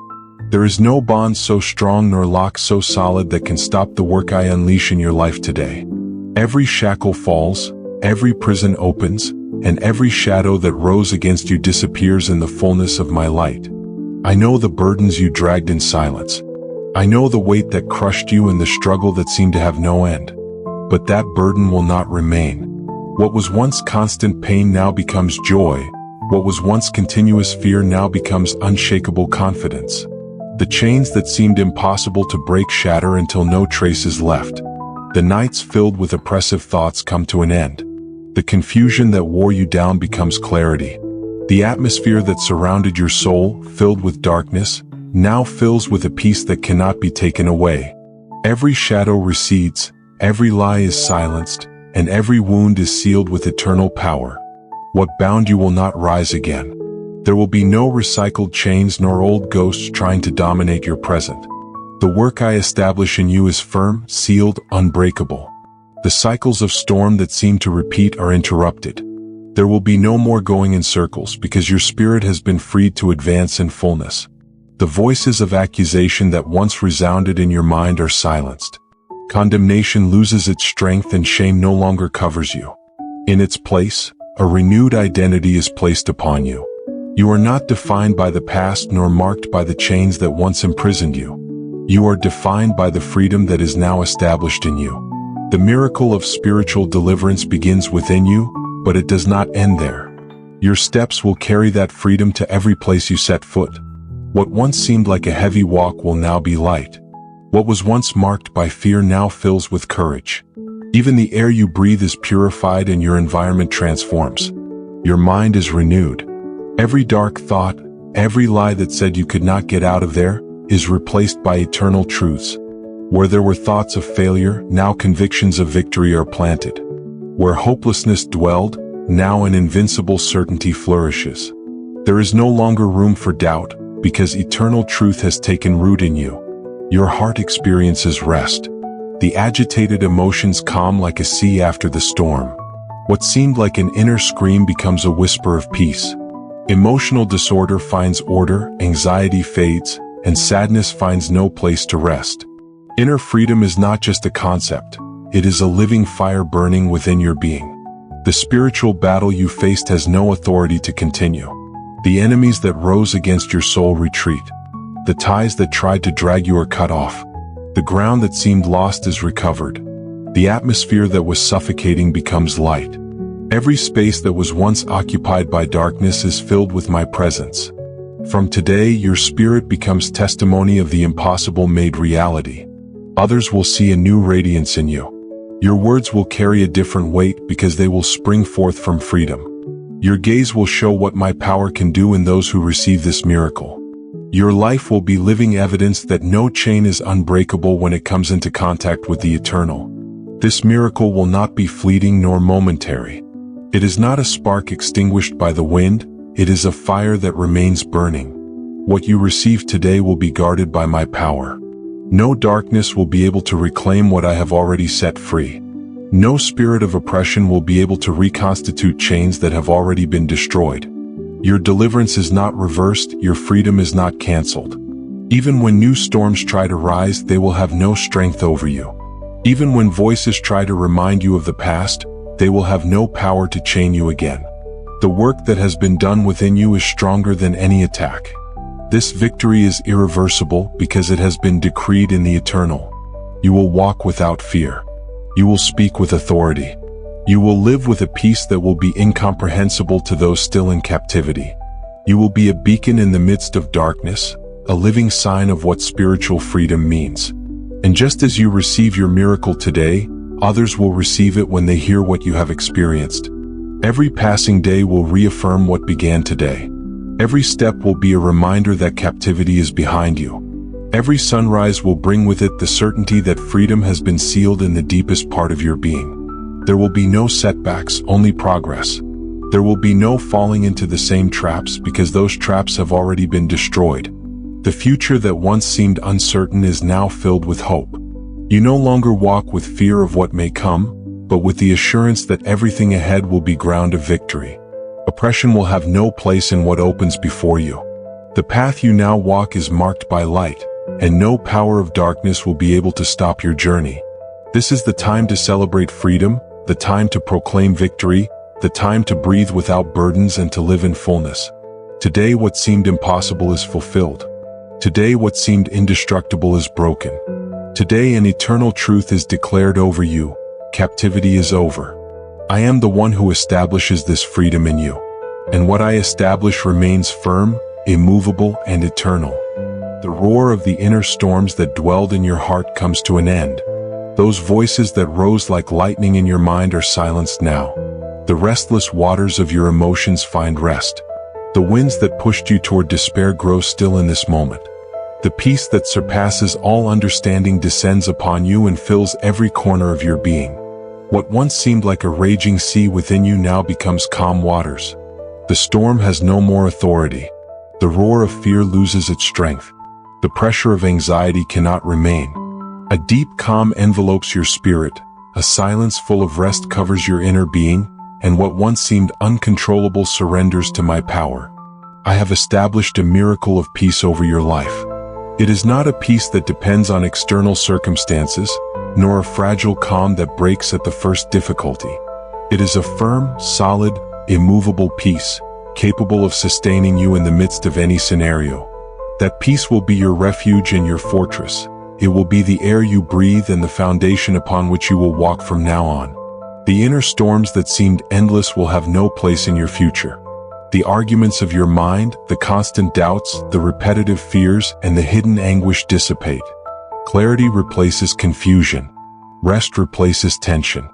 There is no bond so strong nor lock so solid that can stop the work I unleash in your life today. Every shackle falls, every prison opens, and every shadow that rose against you disappears in the fullness of my light. I know the burdens you dragged in silence. I know the weight that crushed you and the struggle that seemed to have no end. But that burden will not remain. What was once constant pain now becomes joy. What was once continuous fear now becomes unshakable confidence. The chains that seemed impossible to break shatter until no trace is left. The nights filled with oppressive thoughts come to an end. The confusion that wore you down becomes clarity. The atmosphere that surrounded your soul, filled with darkness, now fills with a peace that cannot be taken away. Every shadow recedes, every lie is silenced, and every wound is sealed with eternal power. What bound you will not rise again. There will be no recycled chains nor old ghosts trying to dominate your present. The work I establish in you is firm, sealed, unbreakable. The cycles of storm that seem to repeat are interrupted. There will be no more going in circles because your spirit has been freed to advance in fullness. The voices of accusation that once resounded in your mind are silenced. Condemnation loses its strength and shame no longer covers you. In its place, a renewed identity is placed upon you. You are not defined by the past nor marked by the chains that once imprisoned you. You are defined by the freedom that is now established in you. The miracle of spiritual deliverance begins within you, But it does not end there. Your steps will carry that freedom to every place you set foot. What once seemed like a heavy walk will now be light. What was once marked by fear now fills with courage. Even the air you breathe is purified and your environment transforms. Your mind is renewed. Every dark thought, every lie that said you could not get out of there, is replaced by eternal truths. Where there were thoughts of failure, now convictions of victory are planted. Where hopelessness dwelled, now an invincible certainty flourishes. There is no longer room for doubt, because eternal truth has taken root in you. Your heart experiences rest. The agitated emotions calm like a sea after the storm. What seemed like an inner scream becomes a whisper of peace. Emotional disorder finds order, anxiety fades, and sadness finds no place to rest. Inner freedom is not just a concept, it is a living fire burning within your being. The spiritual battle you faced has no authority to continue. The enemies that rose against your soul retreat. The ties that tried to drag you are cut off. The ground that seemed lost is recovered. The atmosphere that was suffocating becomes light. Every space that was once occupied by darkness is filled with my presence. From today, your spirit becomes testimony of the impossible made reality. Others will see a new radiance in you. Your words will carry a different weight because they will spring forth from freedom. Your gaze will show what my power can do in those who receive this miracle. Your life will be living evidence that no chain is unbreakable when it comes into contact with the eternal. This miracle will not be fleeting nor momentary. It is not a spark extinguished by the wind, it is a fire that remains burning. What you receive today will be guarded by my power. No darkness will be able to reclaim what I have already set free. No spirit of oppression will be able to reconstitute chains that have already been destroyed. Your deliverance is not reversed, your freedom is not canceled. Even when new storms try to rise, they will have no strength over you. Even when voices try to remind you of the past, they will have no power to chain you again. The work that has been done within you is stronger than any attack. This victory is irreversible because it has been decreed in the eternal. You will walk without fear. You will speak with authority. You will live with a peace that will be incomprehensible to those still in captivity. You will be a beacon in the midst of darkness, a living sign of what spiritual freedom means. And just as you receive your miracle today, others will receive it when they hear what you have experienced. Every passing day will reaffirm what began today. Every step will be a reminder that captivity is behind you. Every sunrise will bring with it the certainty that freedom has been sealed in the deepest part of your being. There will be no setbacks, only progress. There will be no falling into the same traps because those traps have already been destroyed. The future that once seemed uncertain is now filled with hope. You no longer walk with fear of what may come, but with the assurance that everything ahead will be ground of victory. Oppression will have no place in what opens before you. The path you now walk is marked by light, and no power of darkness will be able to stop your journey. This is the time to celebrate freedom, the time to proclaim victory, the time to breathe without burdens and to live in fullness. Today what seemed impossible is fulfilled. Today what seemed indestructible is broken. Today an eternal truth is declared over you. Captivity is over. I am the one who establishes this freedom in you. And what I establish remains firm, immovable, and eternal. The roar of the inner storms that dwelled in your heart comes to an end. Those voices that rose like lightning in your mind are silenced now. The restless waters of your emotions find rest. The winds that pushed you toward despair grow still in this moment. The peace that surpasses all understanding descends upon you and fills every corner of your being. What once seemed like a raging sea within you now becomes calm waters. The storm has no more authority. The roar of fear loses its strength. The pressure of anxiety cannot remain. A deep calm envelopes your spirit, a silence full of rest covers your inner being, and what once seemed uncontrollable surrenders to my power. I have established a miracle of peace over your life. It is not a peace that depends on external circumstances, nor a fragile calm that breaks at the first difficulty. It is a firm, solid, immovable peace, capable of sustaining you in the midst of any scenario. That peace will be your refuge and your fortress. It will be the air you breathe and the foundation upon which you will walk from now on. The inner storms that seemed endless will have no place in your future. The arguments of your mind, the constant doubts, the repetitive fears, and the hidden anguish dissipate. Clarity replaces confusion. Rest replaces tension.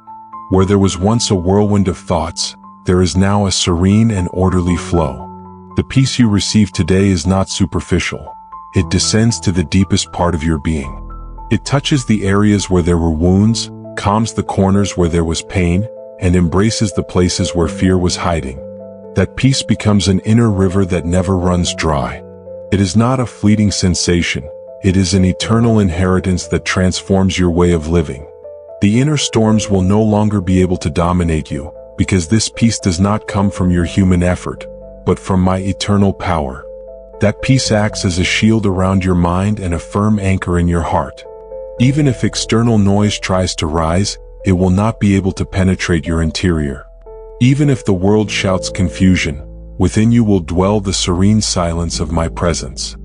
Where there was once a whirlwind of thoughts, there is now a serene and orderly flow. The peace you receive today is not superficial. It descends to the deepest part of your being. It touches the areas where there were wounds, calms the corners where there was pain, and embraces the places where fear was hiding. That peace becomes an inner river that never runs dry. It is not a fleeting sensation. It is an eternal inheritance that transforms your way of living. The inner storms will no longer be able to dominate you, because this peace does not come from your human effort, but from my eternal power. That peace acts as a shield around your mind and a firm anchor in your heart. Even if external noise tries to rise, it will not be able to penetrate your interior. Even if the world shouts confusion, within you will dwell the serene silence of my presence.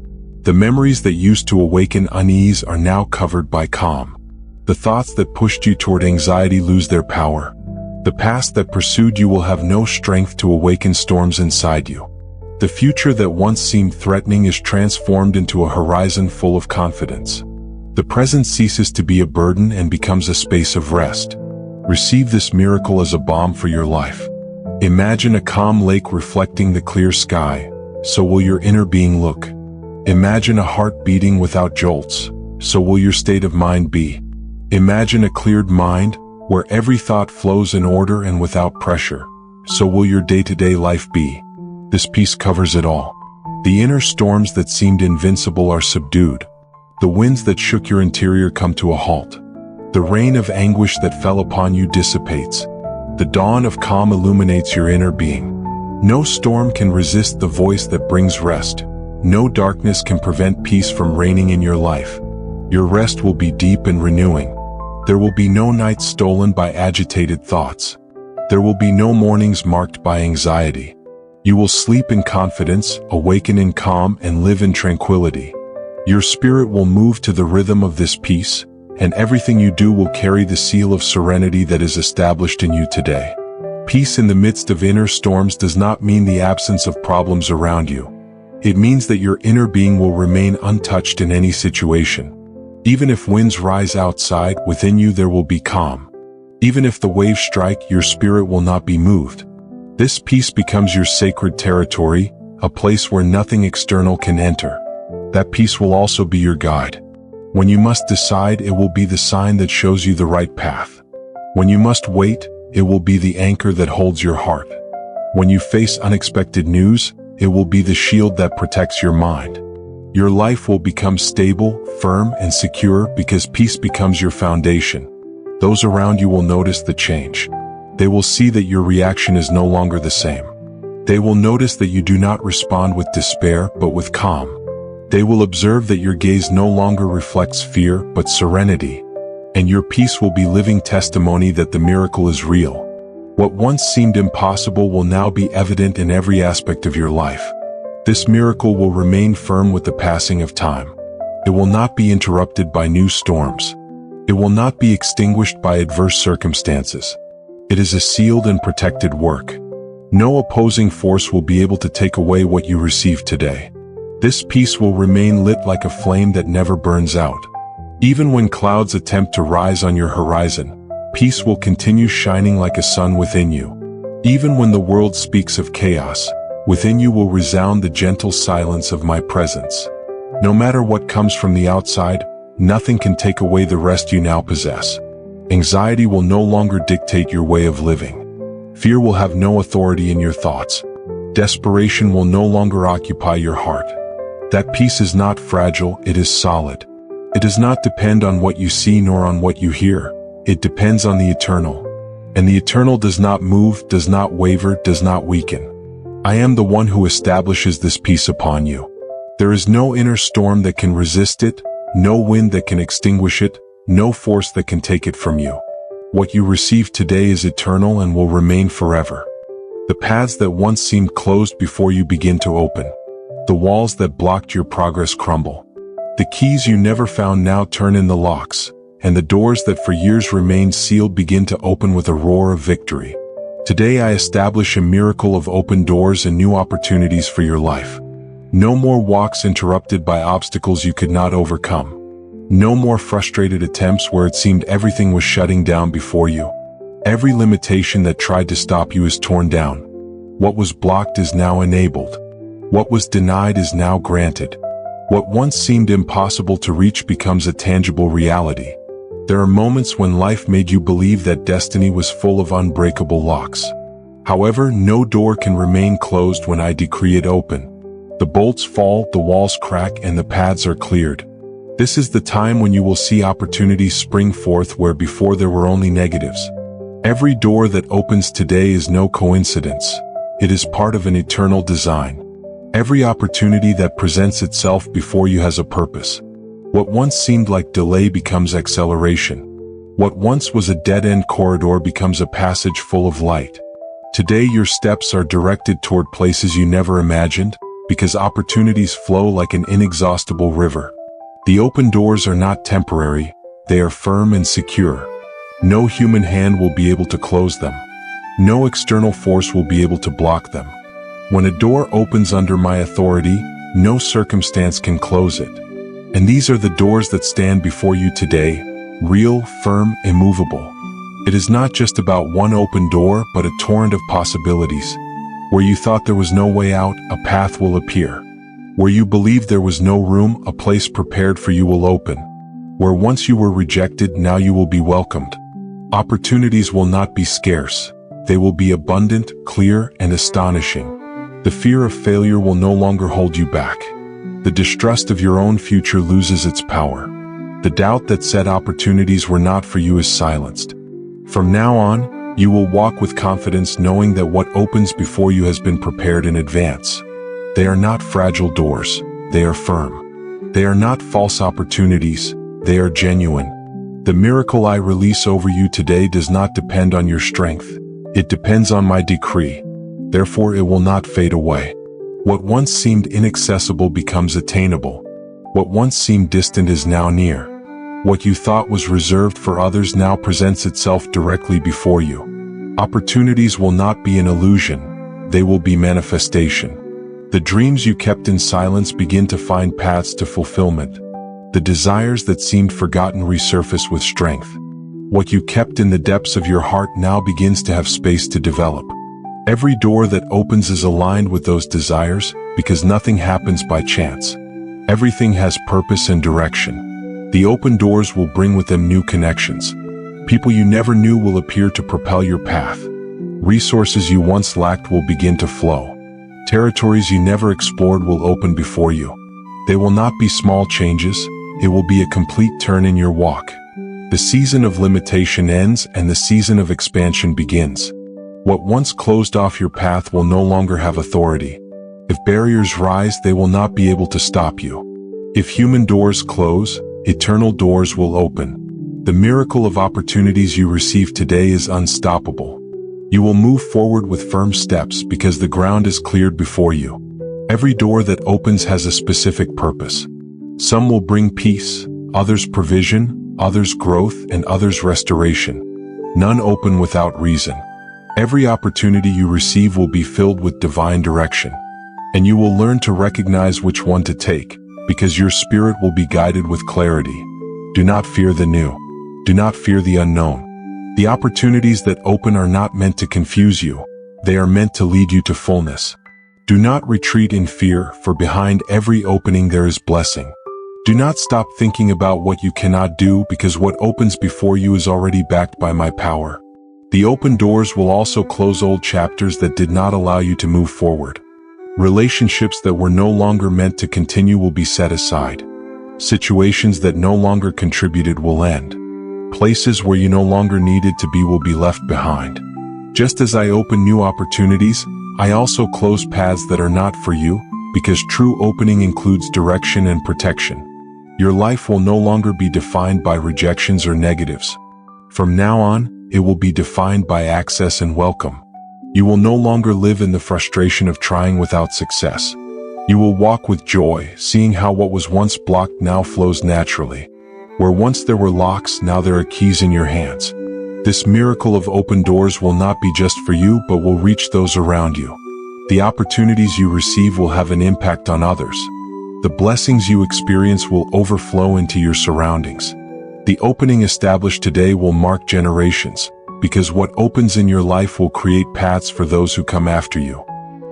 The memories that used to awaken unease are now covered by calm. The thoughts that pushed you toward anxiety lose their power. The past that pursued you will have no strength to awaken storms inside you. The future that once seemed threatening is transformed into a horizon full of confidence. The present ceases to be a burden and becomes a space of rest. Receive this miracle as a balm for your life. Imagine a calm lake reflecting the clear sky, so will your inner being look. Imagine a heart beating without jolts, so will your state of mind be. Imagine a cleared mind, where every thought flows in order and without pressure, so will your day-to-day life be. This peace covers it all. The inner storms that seemed invincible are subdued. The winds that shook your interior come to a halt. The rain of anguish that fell upon you dissipates. The dawn of calm illuminates your inner being. No storm can resist the voice that brings rest. No darkness can prevent peace from reigning in your life. Your rest will be deep and renewing. There will be no nights stolen by agitated thoughts. There will be no mornings marked by anxiety. You will sleep in confidence, awaken in calm, and live in tranquility. Your spirit will move to the rhythm of this peace, and everything you do will carry the seal of serenity that is established in you today. Peace in the midst of inner storms does not mean the absence of problems around you. It means that your inner being will remain untouched in any situation. Even if winds rise outside, within you there will be calm. Even if the waves strike, your spirit will not be moved. This peace becomes your sacred territory, a place where nothing external can enter. That peace will also be your guide. When you must decide, it will be the sign that shows you the right path. When you must wait, it will be the anchor that holds your heart. When you face unexpected news, it will be the shield that protects your mind. Your life will become stable, firm, and secure because peace becomes your foundation. Those around you will notice the change. They will see that your reaction is no longer the same. They will notice that you do not respond with despair, but with calm. They will observe that your gaze no longer reflects fear, but serenity. And your peace will be living testimony that the miracle is real. What once seemed impossible will now be evident in every aspect of your life. This miracle will remain firm with the passing of time. It will not be interrupted by new storms. It will not be extinguished by adverse circumstances. It is a sealed and protected work. No opposing force will be able to take away what you receive today. This peace will remain lit like a flame that never burns out. Even when clouds attempt to rise on your horizon, peace will continue shining like a sun within you. Even when the world speaks of chaos, within you will resound the gentle silence of my presence. No matter what comes from the outside, nothing can take away the rest you now possess. Anxiety will no longer dictate your way of living. Fear will have no authority in your thoughts. Desperation will no longer occupy your heart. That peace is not fragile, it is solid. It does not depend on what you see nor on what you hear. It depends on the eternal. And the eternal does not move, does not waver, does not weaken. I am the one who establishes this peace upon you. There is no inner storm that can resist it, no wind that can extinguish it, no force that can take it from you. What you receive today is eternal and will remain forever. The paths that once seemed closed before you begin to open. The walls that blocked your progress crumble. The keys you never found now turn in the locks, and the doors that for years remained sealed begin to open with a roar of victory. Today I establish a miracle of open doors and new opportunities for your life. No more walks interrupted by obstacles you could not overcome. No more frustrated attempts where it seemed everything was shutting down before you. Every limitation that tried to stop you is torn down. What was blocked is now enabled. What was denied is now granted. What once seemed impossible to reach becomes a tangible reality. There are moments when life made you believe that destiny was full of unbreakable locks. However, no door can remain closed when I decree it open. The bolts fall, the walls crack, and the paths are cleared. This is the time when you will see opportunities spring forth where before there were only negatives. Every door that opens today is no coincidence. It is part of an eternal design. Every opportunity that presents itself before you has a purpose. What once seemed like delay becomes acceleration. What once was a dead-end corridor becomes a passage full of light. Today your steps are directed toward places you never imagined, because opportunities flow like an inexhaustible river. The open doors are not temporary, they are firm and secure. No human hand will be able to close them. No external force will be able to block them. When a door opens under my authority, no circumstance can close it. And these are the doors that stand before you today, real, firm, immovable. It is not just about one open door, but a torrent of possibilities. Where you thought there was no way out, a path will appear. Where you believed there was no room, a place prepared for you will open. Where once you were rejected, now you will be welcomed. Opportunities will not be scarce. They will be abundant, clear, and astonishing. The fear of failure will no longer hold you back. The distrust of your own future loses its power. The doubt that said opportunities were not for you is silenced. From now on, you will walk with confidence knowing that what opens before you has been prepared in advance. They are not fragile doors, they are firm. They are not false opportunities, they are genuine. The miracle I release over you today does not depend on your strength. It depends on my decree. Therefore it will not fade away. What once seemed inaccessible becomes attainable. What once seemed distant is now near. What you thought was reserved for others now presents itself directly before you. Opportunities will not be an illusion, they will be manifestation. The dreams you kept in silence begin to find paths to fulfillment. The desires that seemed forgotten resurface with strength. What you kept in the depths of your heart now begins to have space to develop. Every door that opens is aligned with those desires, because nothing happens by chance. Everything has purpose and direction. The open doors will bring with them new connections. People you never knew will appear to propel your path. Resources you once lacked will begin to flow. Territories you never explored will open before you. They will not be small changes, it will be a complete turn in your walk. The season of limitation ends and the season of expansion begins. What once closed off your path will no longer have authority. If barriers rise, they will not be able to stop you. If human doors close, eternal doors will open. The miracle of opportunities you receive today is unstoppable. You will move forward with firm steps because the ground is cleared before you. Every door that opens has a specific purpose. Some will bring peace, others provision, others growth, and others restoration. None open without reason. Every opportunity you receive will be filled with divine direction. And you will learn to recognize which one to take, because your spirit will be guided with clarity. Do not fear the new. Do not fear the unknown. The opportunities that open are not meant to confuse you. They are meant to lead you to fullness. Do not retreat in fear, for behind every opening there is blessing. Do not stop thinking about what you cannot do, because what opens before you is already backed by my power. The open doors will also close old chapters that did not allow you to move forward. Relationships that were no longer meant to continue will be set aside. Situations that no longer contributed will end. Places where you no longer needed to be will be left behind. Just as I open new opportunities, I also close paths that are not for you, because true opening includes direction and protection. Your life will no longer be defined by rejections or negatives. From now on, it will be defined by access and welcome. You will no longer live in the frustration of trying without success. You will walk with joy, seeing how what was once blocked now flows naturally. Where once there were locks, now there are keys in your hands. This miracle of open doors will not be just for you, but will reach those around you. The opportunities you receive will have an impact on others. The blessings you experience will overflow into your surroundings. The opening established today will mark generations, because what opens in your life will create paths for those who come after you.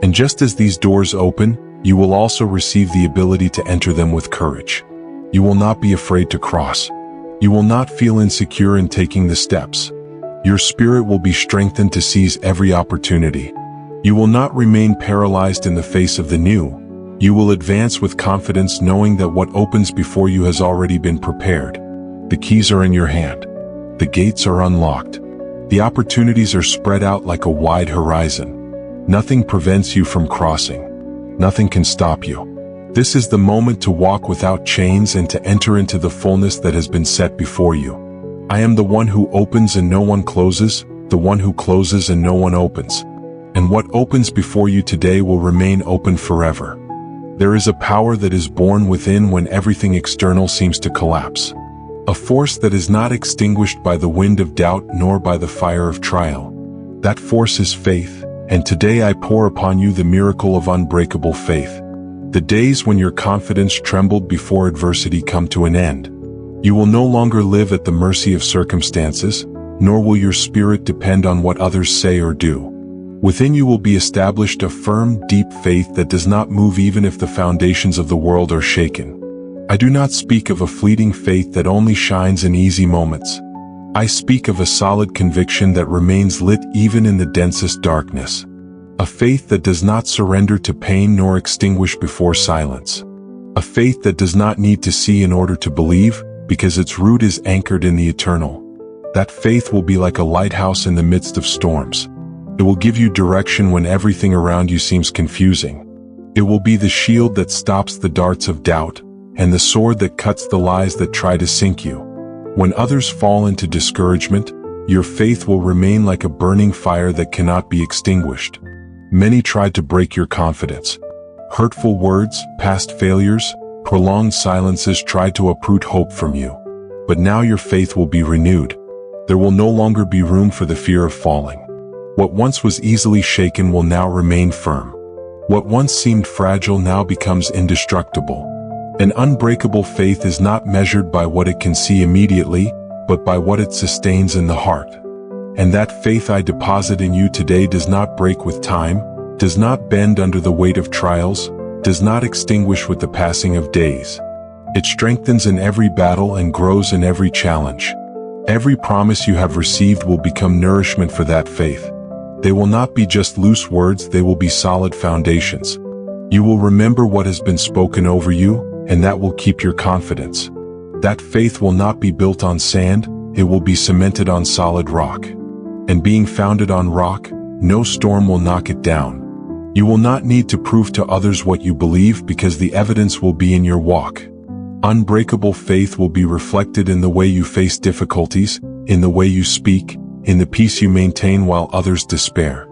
And just as these doors open, you will also receive the ability to enter them with courage. You will not be afraid to cross. You will not feel insecure in taking the steps. Your spirit will be strengthened to seize every opportunity. You will not remain paralyzed in the face of the new. You will advance with confidence, knowing that what opens before you has already been prepared. The keys are in your hand. The gates are unlocked. The opportunities are spread out like a wide horizon. Nothing prevents you from crossing. Nothing can stop you. This is the moment to walk without chains and to enter into the fullness that has been set before you. I am the one who opens and no one closes, the one who closes and no one opens. And what opens before you today will remain open forever. There is a power that is born within when everything external seems to collapse. A force that is not extinguished by the wind of doubt nor by the fire of trial. That force is faith, and today I pour upon you the miracle of unbreakable faith. The days when your confidence trembled before adversity come to an end. You will no longer live at the mercy of circumstances, nor will your spirit depend on what others say or do. Within you will be established a firm, deep faith that does not move even if the foundations of the world are shaken. I do not speak of a fleeting faith that only shines in easy moments. I speak of a solid conviction that remains lit even in the densest darkness. A faith that does not surrender to pain nor extinguish before silence. A faith that does not need to see in order to believe, because its root is anchored in the eternal. That faith will be like a lighthouse in the midst of storms. It will give you direction when everything around you seems confusing. It will be the shield that stops the darts of doubt, and the sword that cuts the lies that try to sink you. When others fall into discouragement, your faith will remain like a burning fire that cannot be extinguished. Many tried to break your confidence. Hurtful words, past failures, prolonged silences tried to uproot hope from you. But now your faith will be renewed. There will no longer be room for the fear of falling. What once was easily shaken will now remain firm. What once seemed fragile now becomes indestructible. An unbreakable faith is not measured by what it can see immediately, but by what it sustains in the heart. And that faith I deposit in you today does not break with time, does not bend under the weight of trials, does not extinguish with the passing of days. It strengthens in every battle and grows in every challenge. Every promise you have received will become nourishment for that faith. They will not be just loose words, they will be solid foundations. You will remember what has been spoken over you, and that will keep your confidence. That faith will not be built on sand, it will be cemented on solid rock. And being founded on rock, no storm will knock it down. You will not need to prove to others what you believe because the evidence will be in your walk. Unbreakable faith will be reflected in the way you face difficulties, in the way you speak, in the peace you maintain while others despair.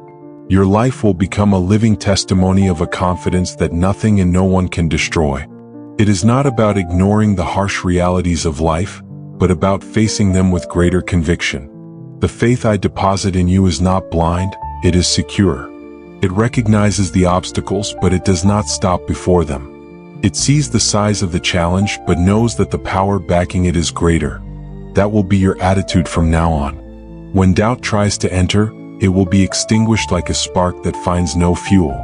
Your life will become a living testimony of a confidence that nothing and no one can destroy. It is not about ignoring the harsh realities of life, but about facing them with greater conviction. The faith I deposit in you is not blind, it is secure. It recognizes the obstacles, but it does not stop before them. It sees the size of the challenge, but knows that the power backing it is greater. That will be your attitude from now on. When doubt tries to enter, it will be extinguished like a spark that finds no fuel.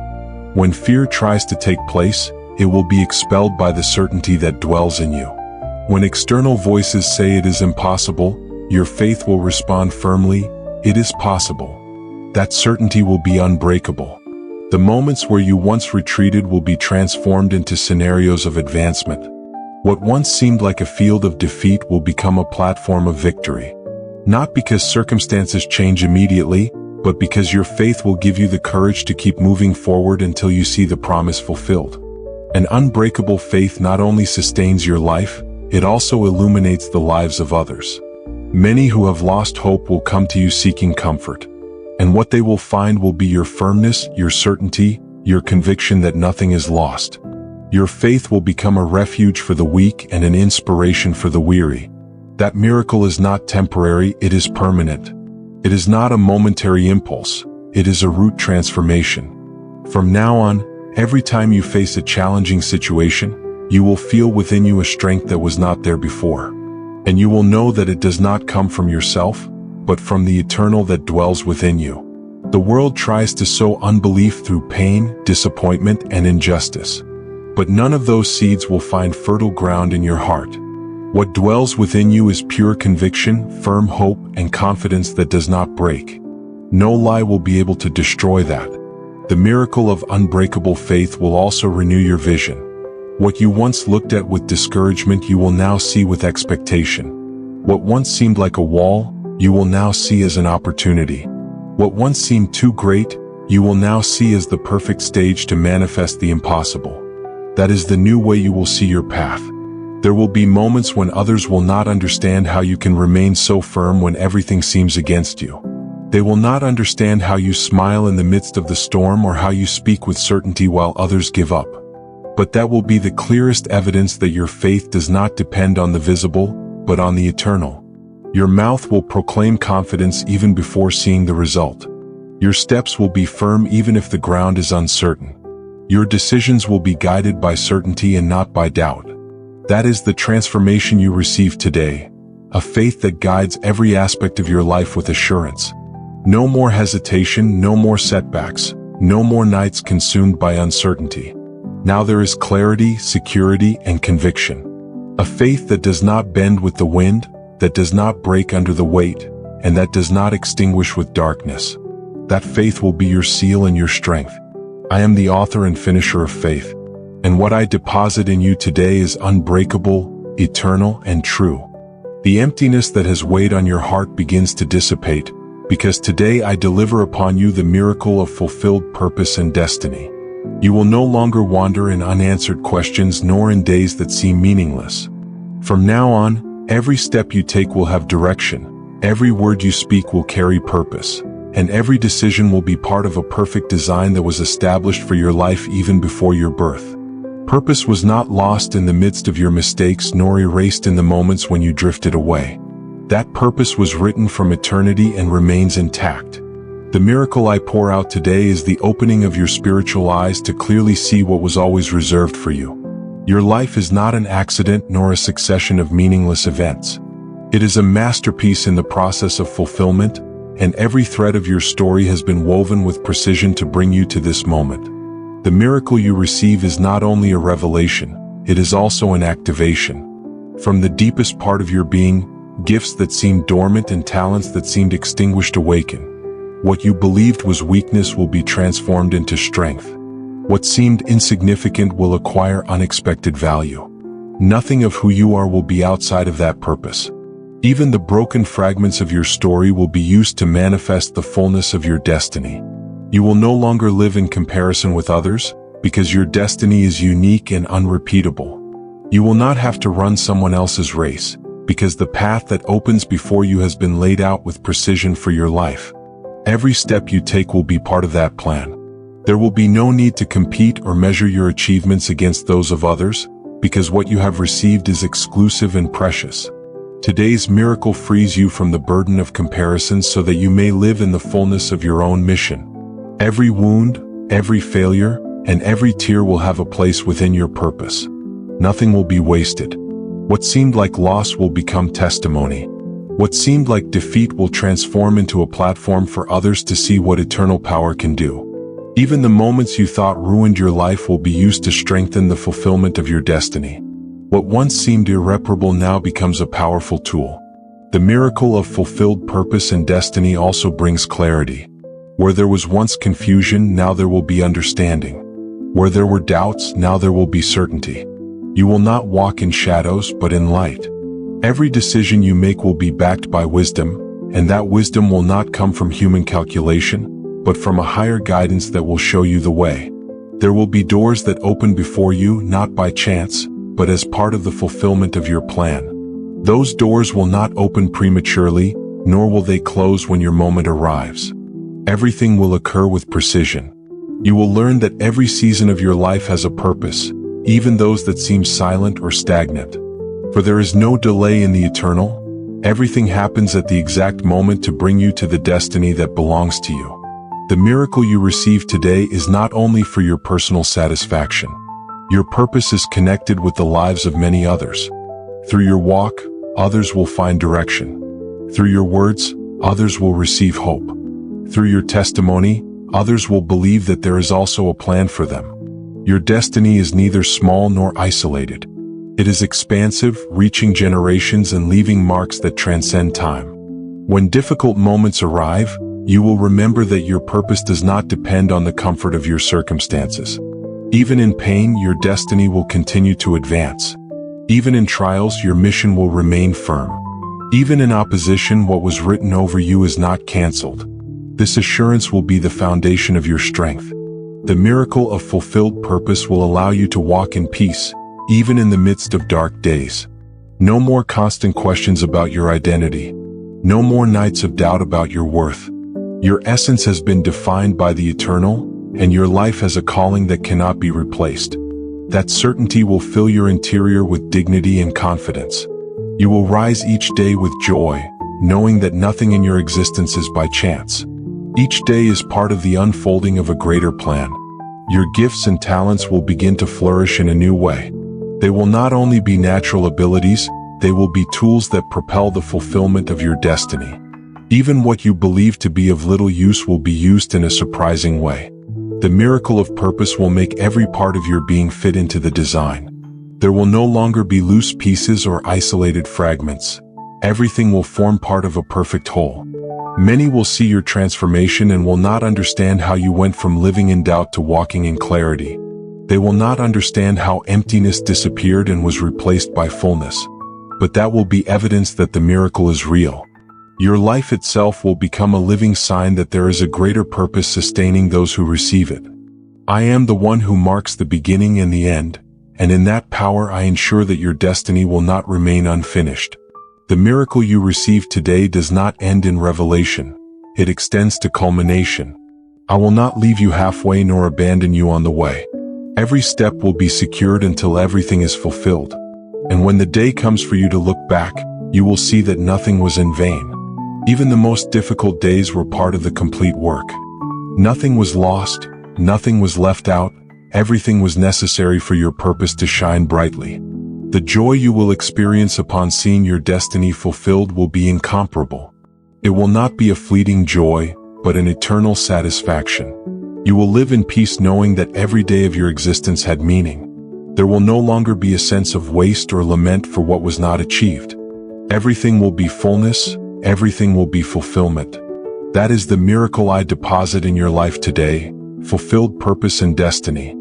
When fear tries to take place, it will be expelled by the certainty that dwells in you. When external voices say it is impossible, your faith will respond firmly, it is possible. That certainty will be unbreakable. The moments where you once retreated will be transformed into scenarios of advancement. What once seemed like a field of defeat will become a platform of victory. Not because circumstances change immediately, but because your faith will give you the courage to keep moving forward until you see the promise fulfilled. An unbreakable faith not only sustains your life, it also illuminates the lives of others. Many who have lost hope will come to you seeking comfort. And what they will find will be your firmness, your certainty, your conviction that nothing is lost. Your faith will become a refuge for the weak and an inspiration for the weary. That miracle is not temporary, it is permanent. It is not a momentary impulse, it is a root transformation. From now on, every time you face a challenging situation, you will feel within you a strength that was not there before. And you will know that it does not come from yourself, but from the eternal that dwells within you. The world tries to sow unbelief through pain, disappointment, and injustice. But none of those seeds will find fertile ground in your heart. What dwells within you is pure conviction, firm hope, and confidence that does not break. No lie will be able to destroy that. The miracle of unbreakable faith will also renew your vision. What you once looked at with discouragement you will now see with expectation. What once seemed like a wall, you will now see as an opportunity. What once seemed too great, you will now see as the perfect stage to manifest the impossible. That is the new way you will see your path. There will be moments when others will not understand how you can remain so firm when everything seems against you. They will not understand how you smile in the midst of the storm or how you speak with certainty while others give up. But that will be the clearest evidence that your faith does not depend on the visible, but on the eternal. Your mouth will proclaim confidence even before seeing the result. Your steps will be firm even if the ground is uncertain. Your decisions will be guided by certainty and not by doubt. That is the transformation you receive today, a faith that guides every aspect of your life with assurance. No more hesitation, no more setbacks, no more nights consumed by uncertainty. Now there is clarity, security, and conviction. A faith that does not bend with the wind, that does not break under the weight, and that does not extinguish with darkness. That faith will be your seal and your strength. I am the author and finisher of faith, and what I deposit in you today is unbreakable, eternal, and true. The emptiness that has weighed on your heart begins to dissipate, because today I deliver upon you the miracle of fulfilled purpose and destiny. You will no longer wander in unanswered questions nor in days that seem meaningless. From now on, every step you take will have direction, every word you speak will carry purpose, and every decision will be part of a perfect design that was established for your life even before your birth. Purpose was not lost in the midst of your mistakes nor erased in the moments when you drifted away. That purpose was written from eternity and remains intact. The miracle I pour out today is the opening of your spiritual eyes to clearly see what was always reserved for you. Your life is not an accident nor a succession of meaningless events. It is a masterpiece in the process of fulfillment, and every thread of your story has been woven with precision to bring you to this moment. The miracle you receive is not only a revelation, it is also an activation. From the deepest part of your being, gifts that seemed dormant and talents that seemed extinguished awaken. What you believed was weakness will be transformed into strength. What seemed insignificant will acquire unexpected value. Nothing of who you are will be outside of that purpose. Even the broken fragments of your story will be used to manifest the fullness of your destiny. You will no longer live in comparison with others, because your destiny is unique and unrepeatable. You will not have to run someone else's race, because the path that opens before you has been laid out with precision for your life. Every step you take will be part of that plan. There will be no need to compete or measure your achievements against those of others, because what you have received is exclusive and precious. Today's miracle frees you from the burden of comparison so that you may live in the fullness of your own mission. Every wound, every failure, and every tear will have a place within your purpose. Nothing will be wasted. What seemed like loss will become testimony. What seemed like defeat will transform into a platform for others to see what eternal power can do. Even the moments you thought ruined your life will be used to strengthen the fulfillment of your destiny. What once seemed irreparable now becomes a powerful tool. The miracle of fulfilled purpose and destiny also brings clarity. Where there was once confusion, now there will be understanding. Where there were doubts, now there will be certainty. You will not walk in shadows, but in light. Every decision you make will be backed by wisdom, and that wisdom will not come from human calculation, but from a higher guidance that will show you the way. There will be doors that open before you, not by chance, but as part of the fulfillment of your plan. Those doors will not open prematurely, nor will they close when your moment arrives. Everything will occur with precision. You will learn that every season of your life has a purpose, even those that seem silent or stagnant. For there is no delay in the eternal, Everything happens at the exact moment to bring you to the destiny that belongs to you. The miracle you receive today is not only for your personal satisfaction. Your purpose is connected with the lives of many others. Through your walk, others will find direction. Through your words, others will receive hope. Through your testimony, others will believe that there is also a plan for them. Your destiny is neither small nor isolated. It is expansive, reaching generations and leaving marks that transcend time. When difficult moments arrive, you will remember that your purpose does not depend on the comfort of your circumstances. Even in pain, your destiny will continue to advance. Even in trials, your mission will remain firm. Even in opposition, what was written over you is not canceled. This assurance will be the foundation of your strength. The miracle of fulfilled purpose will allow you to walk in peace, even in the midst of dark days. No more constant questions about your identity. No more nights of doubt about your worth. Your essence has been defined by the eternal, and your life has a calling that cannot be replaced. That certainty will fill your interior with dignity and confidence. You will rise each day with joy, knowing that nothing in your existence is by chance. Each day is part of the unfolding of a greater plan. Your gifts and talents will begin to flourish in a new way. They will not only be natural abilities, they will be tools that propel the fulfillment of your destiny. Even what you believe to be of little use will be used in a surprising way. The miracle of purpose will make every part of your being fit into the design. There will no longer be loose pieces or isolated fragments. Everything will form part of a perfect whole. Many will see your transformation and will not understand how you went from living in doubt to walking in clarity. They will not understand how emptiness disappeared and was replaced by fullness. But that will be evidence that the miracle is real. Your life itself will become a living sign that there is a greater purpose sustaining those who receive it. I am the one who marks the beginning and the end, and in that power I ensure that your destiny will not remain unfinished. The miracle you receive today does not end in revelation. It extends to culmination. I will not leave you halfway nor abandon you on the way. Every step will be secured until everything is fulfilled. And when the day comes for you to look back, you will see that nothing was in vain. Even the most difficult days were part of the complete work. Nothing was lost, nothing was left out, everything was necessary for your purpose to shine brightly. The joy you will experience upon seeing your destiny fulfilled will be incomparable. It will not be a fleeting joy, but an eternal satisfaction. You will live in peace knowing that every day of your existence had meaning. There will no longer be a sense of waste or lament for what was not achieved. Everything will be fullness, everything will be fulfillment. That is the miracle I deposit in your life today, fulfilled purpose and destiny.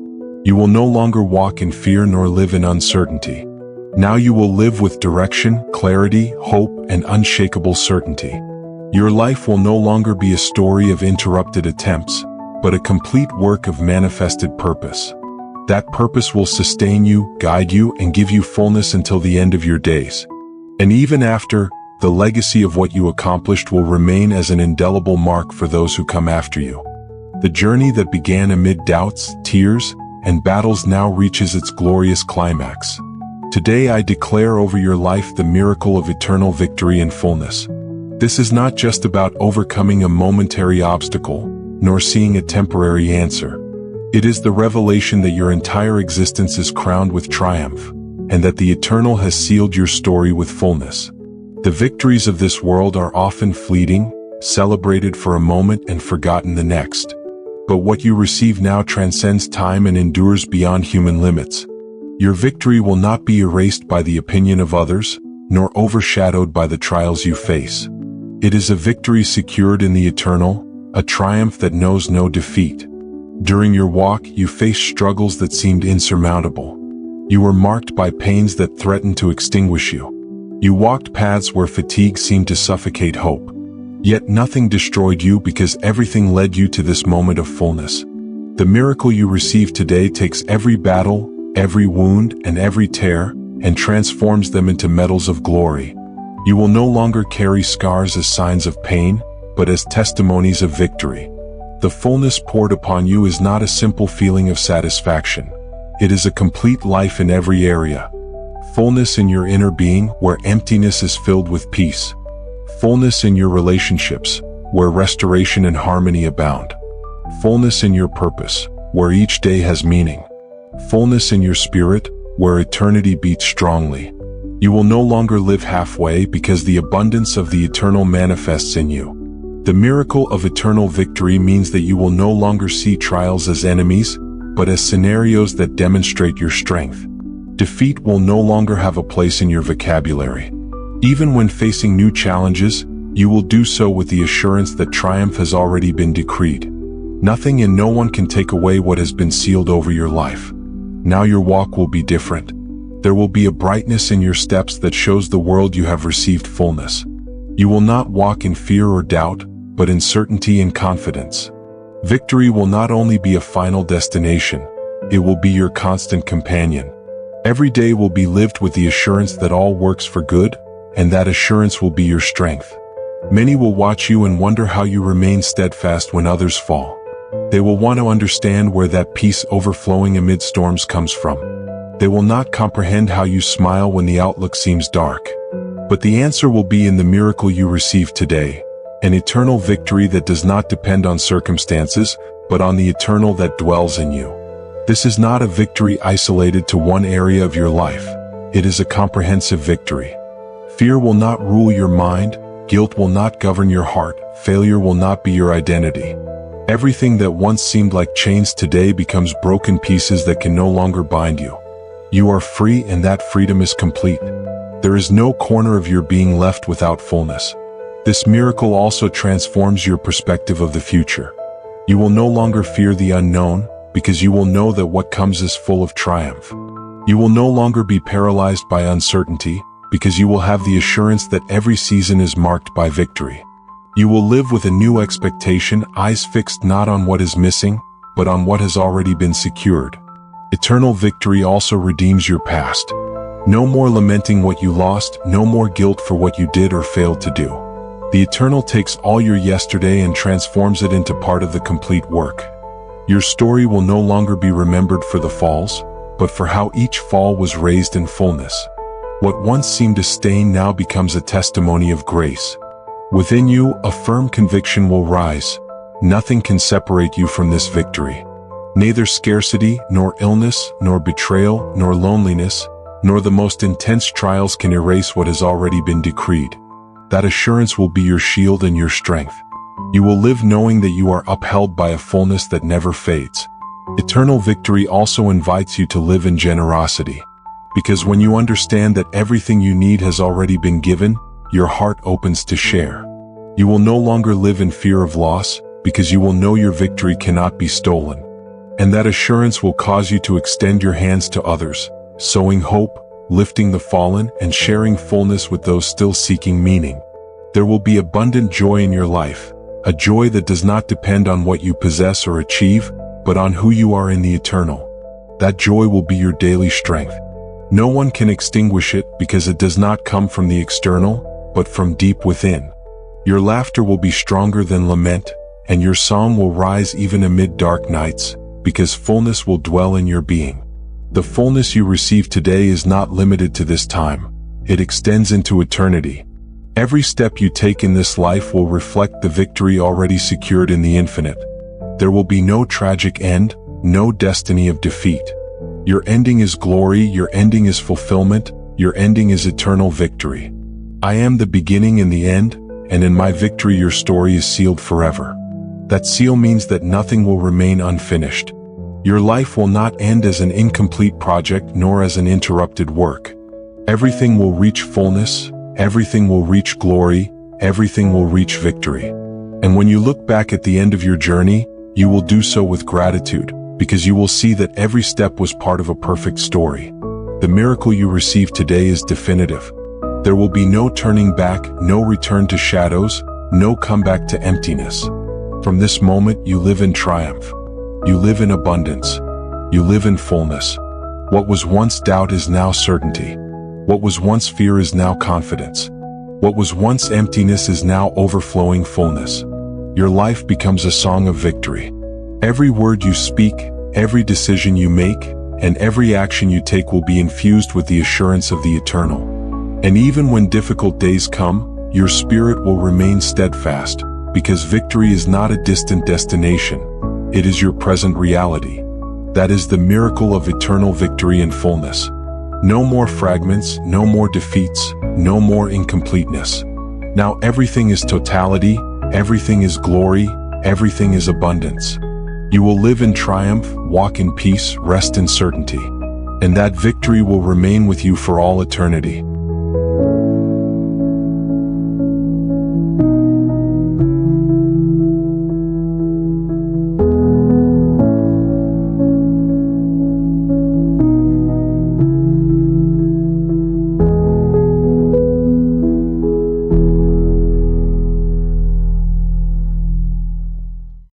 You will no longer walk in fear nor live in uncertainty. Now you will live with direction, clarity, hope, and unshakable certainty. Your life will no longer be a story of interrupted attempts, but a complete work of manifested purpose. That purpose will sustain you, guide you, and give you fullness until the end of your days. And even after, the legacy of what you accomplished will remain as an indelible mark for those who come after you. The journey that began amid doubts, tears, and battles now reaches its glorious climax. Today I declare over your life the miracle of eternal victory and fullness. This is not just about overcoming a momentary obstacle, nor seeing a temporary answer. It is the revelation that your entire existence is crowned with triumph, and that the eternal has sealed your story with fullness. The victories of this world are often fleeting, celebrated for a moment and forgotten the next. But what you receive now transcends time and endures beyond human limits. Your victory will not be erased by the opinion of others, nor overshadowed by the trials you face. It is a victory secured in the eternal, a triumph that knows no defeat. During your walk, you faced struggles that seemed insurmountable. You were marked by pains that threatened to extinguish you. You walked paths where fatigue seemed to suffocate hope. Yet nothing destroyed you because everything led you to this moment of fullness. The miracle you receive today takes every battle, every wound, and every tear, and transforms them into medals of glory. You will no longer carry scars as signs of pain, but as testimonies of victory. The fullness poured upon you is not a simple feeling of satisfaction. It is a complete life in every area. Fullness in your inner being, where emptiness is filled with peace. Fullness in your relationships, where restoration and harmony abound. Fullness in your purpose, where each day has meaning. Fullness in your spirit, where eternity beats strongly. You will no longer live halfway because the abundance of the eternal manifests in you. The miracle of eternal victory means that you will no longer see trials as enemies, but as scenarios that demonstrate your strength. Defeat will no longer have a place in your vocabulary. Even when facing new challenges, you will do so with the assurance that triumph has already been decreed. Nothing and no one can take away what has been sealed over your life. Now your walk will be different. There will be a brightness in your steps that shows the world you have received fullness. You will not walk in fear or doubt, but in certainty and confidence. Victory will not only be a final destination, it will be your constant companion. Every day will be lived with the assurance that all works for good, and that assurance will be your strength. Many will watch you and wonder how you remain steadfast when others fall. They will want to understand where that peace overflowing amid storms comes from. They will not comprehend how you smile when the outlook seems dark. But the answer will be in the miracle you receive today, an eternal victory that does not depend on circumstances, but on the eternal that dwells in you. This is not a victory isolated to one area of your life. It is a comprehensive victory. Fear will not rule your mind, guilt will not govern your heart, failure will not be your identity. Everything that once seemed like chains today becomes broken pieces that can no longer bind you. You are free, and that freedom is complete. There is no corner of your being left without fullness. This miracle also transforms your perspective of the future. You will no longer fear the unknown, because you will know that what comes is full of triumph. You will no longer be paralyzed by uncertainty, because you will have the assurance that every season is marked by victory. You will live with a new expectation, eyes fixed not on what is missing, but on what has already been secured. Eternal victory also redeems your past. No more lamenting what you lost, no more guilt for what you did or failed to do. The eternal takes all your yesterday and transforms it into part of the complete work. Your story will no longer be remembered for the falls, but for how each fall was raised in fullness. What once seemed a stain now becomes a testimony of grace. Within you, a firm conviction will rise. Nothing can separate you from this victory. Neither scarcity, nor illness, nor betrayal, nor loneliness, nor the most intense trials can erase what has already been decreed. That assurance will be your shield and your strength. You will live knowing that you are upheld by a fullness that never fades. Eternal victory also invites you to live in generosity. Because when you understand that everything you need has already been given, your heart opens to share. You will no longer live in fear of loss, because you will know your victory cannot be stolen. And that assurance will cause you to extend your hands to others, sowing hope, lifting the fallen, and sharing fullness with those still seeking meaning. There will be abundant joy in your life, a joy that does not depend on what you possess or achieve, but on who you are in the eternal. That joy will be your daily strength. No one can extinguish it because it does not come from the external, but from deep within. Your laughter will be stronger than lament, and your song will rise even amid dark nights, because fullness will dwell in your being. The fullness you receive today is not limited to this time. It extends into eternity. Every step you take in this life will reflect the victory already secured in the infinite. There will be no tragic end, no destiny of defeat. Your ending is glory, your ending is fulfillment, your ending is eternal victory. I am the beginning and the end, and in my victory your story is sealed forever. That seal means that nothing will remain unfinished. Your life will not end as an incomplete project nor as an interrupted work. Everything will reach fullness, everything will reach glory, everything will reach victory. And when you look back at the end of your journey, you will do so with gratitude, because you will see that every step was part of a perfect story. The miracle you receive today is definitive. There will be no turning back, no return to shadows, no comeback to emptiness. From this moment, you live in triumph. You live in abundance. You live in fullness. What was once doubt is now certainty. What was once fear is now confidence. What was once emptiness is now overflowing fullness. Your life becomes a song of victory. Every word you speak, every decision you make, and every action you take will be infused with the assurance of the eternal. And even when difficult days come, your spirit will remain steadfast, because victory is not a distant destination, it is your present reality. That is the miracle of eternal victory and fullness. No more fragments, no more defeats, no more incompleteness. Now everything is totality, everything is glory, everything is abundance. You will live in triumph, walk in peace, rest in certainty. And that victory will remain with you for all eternity.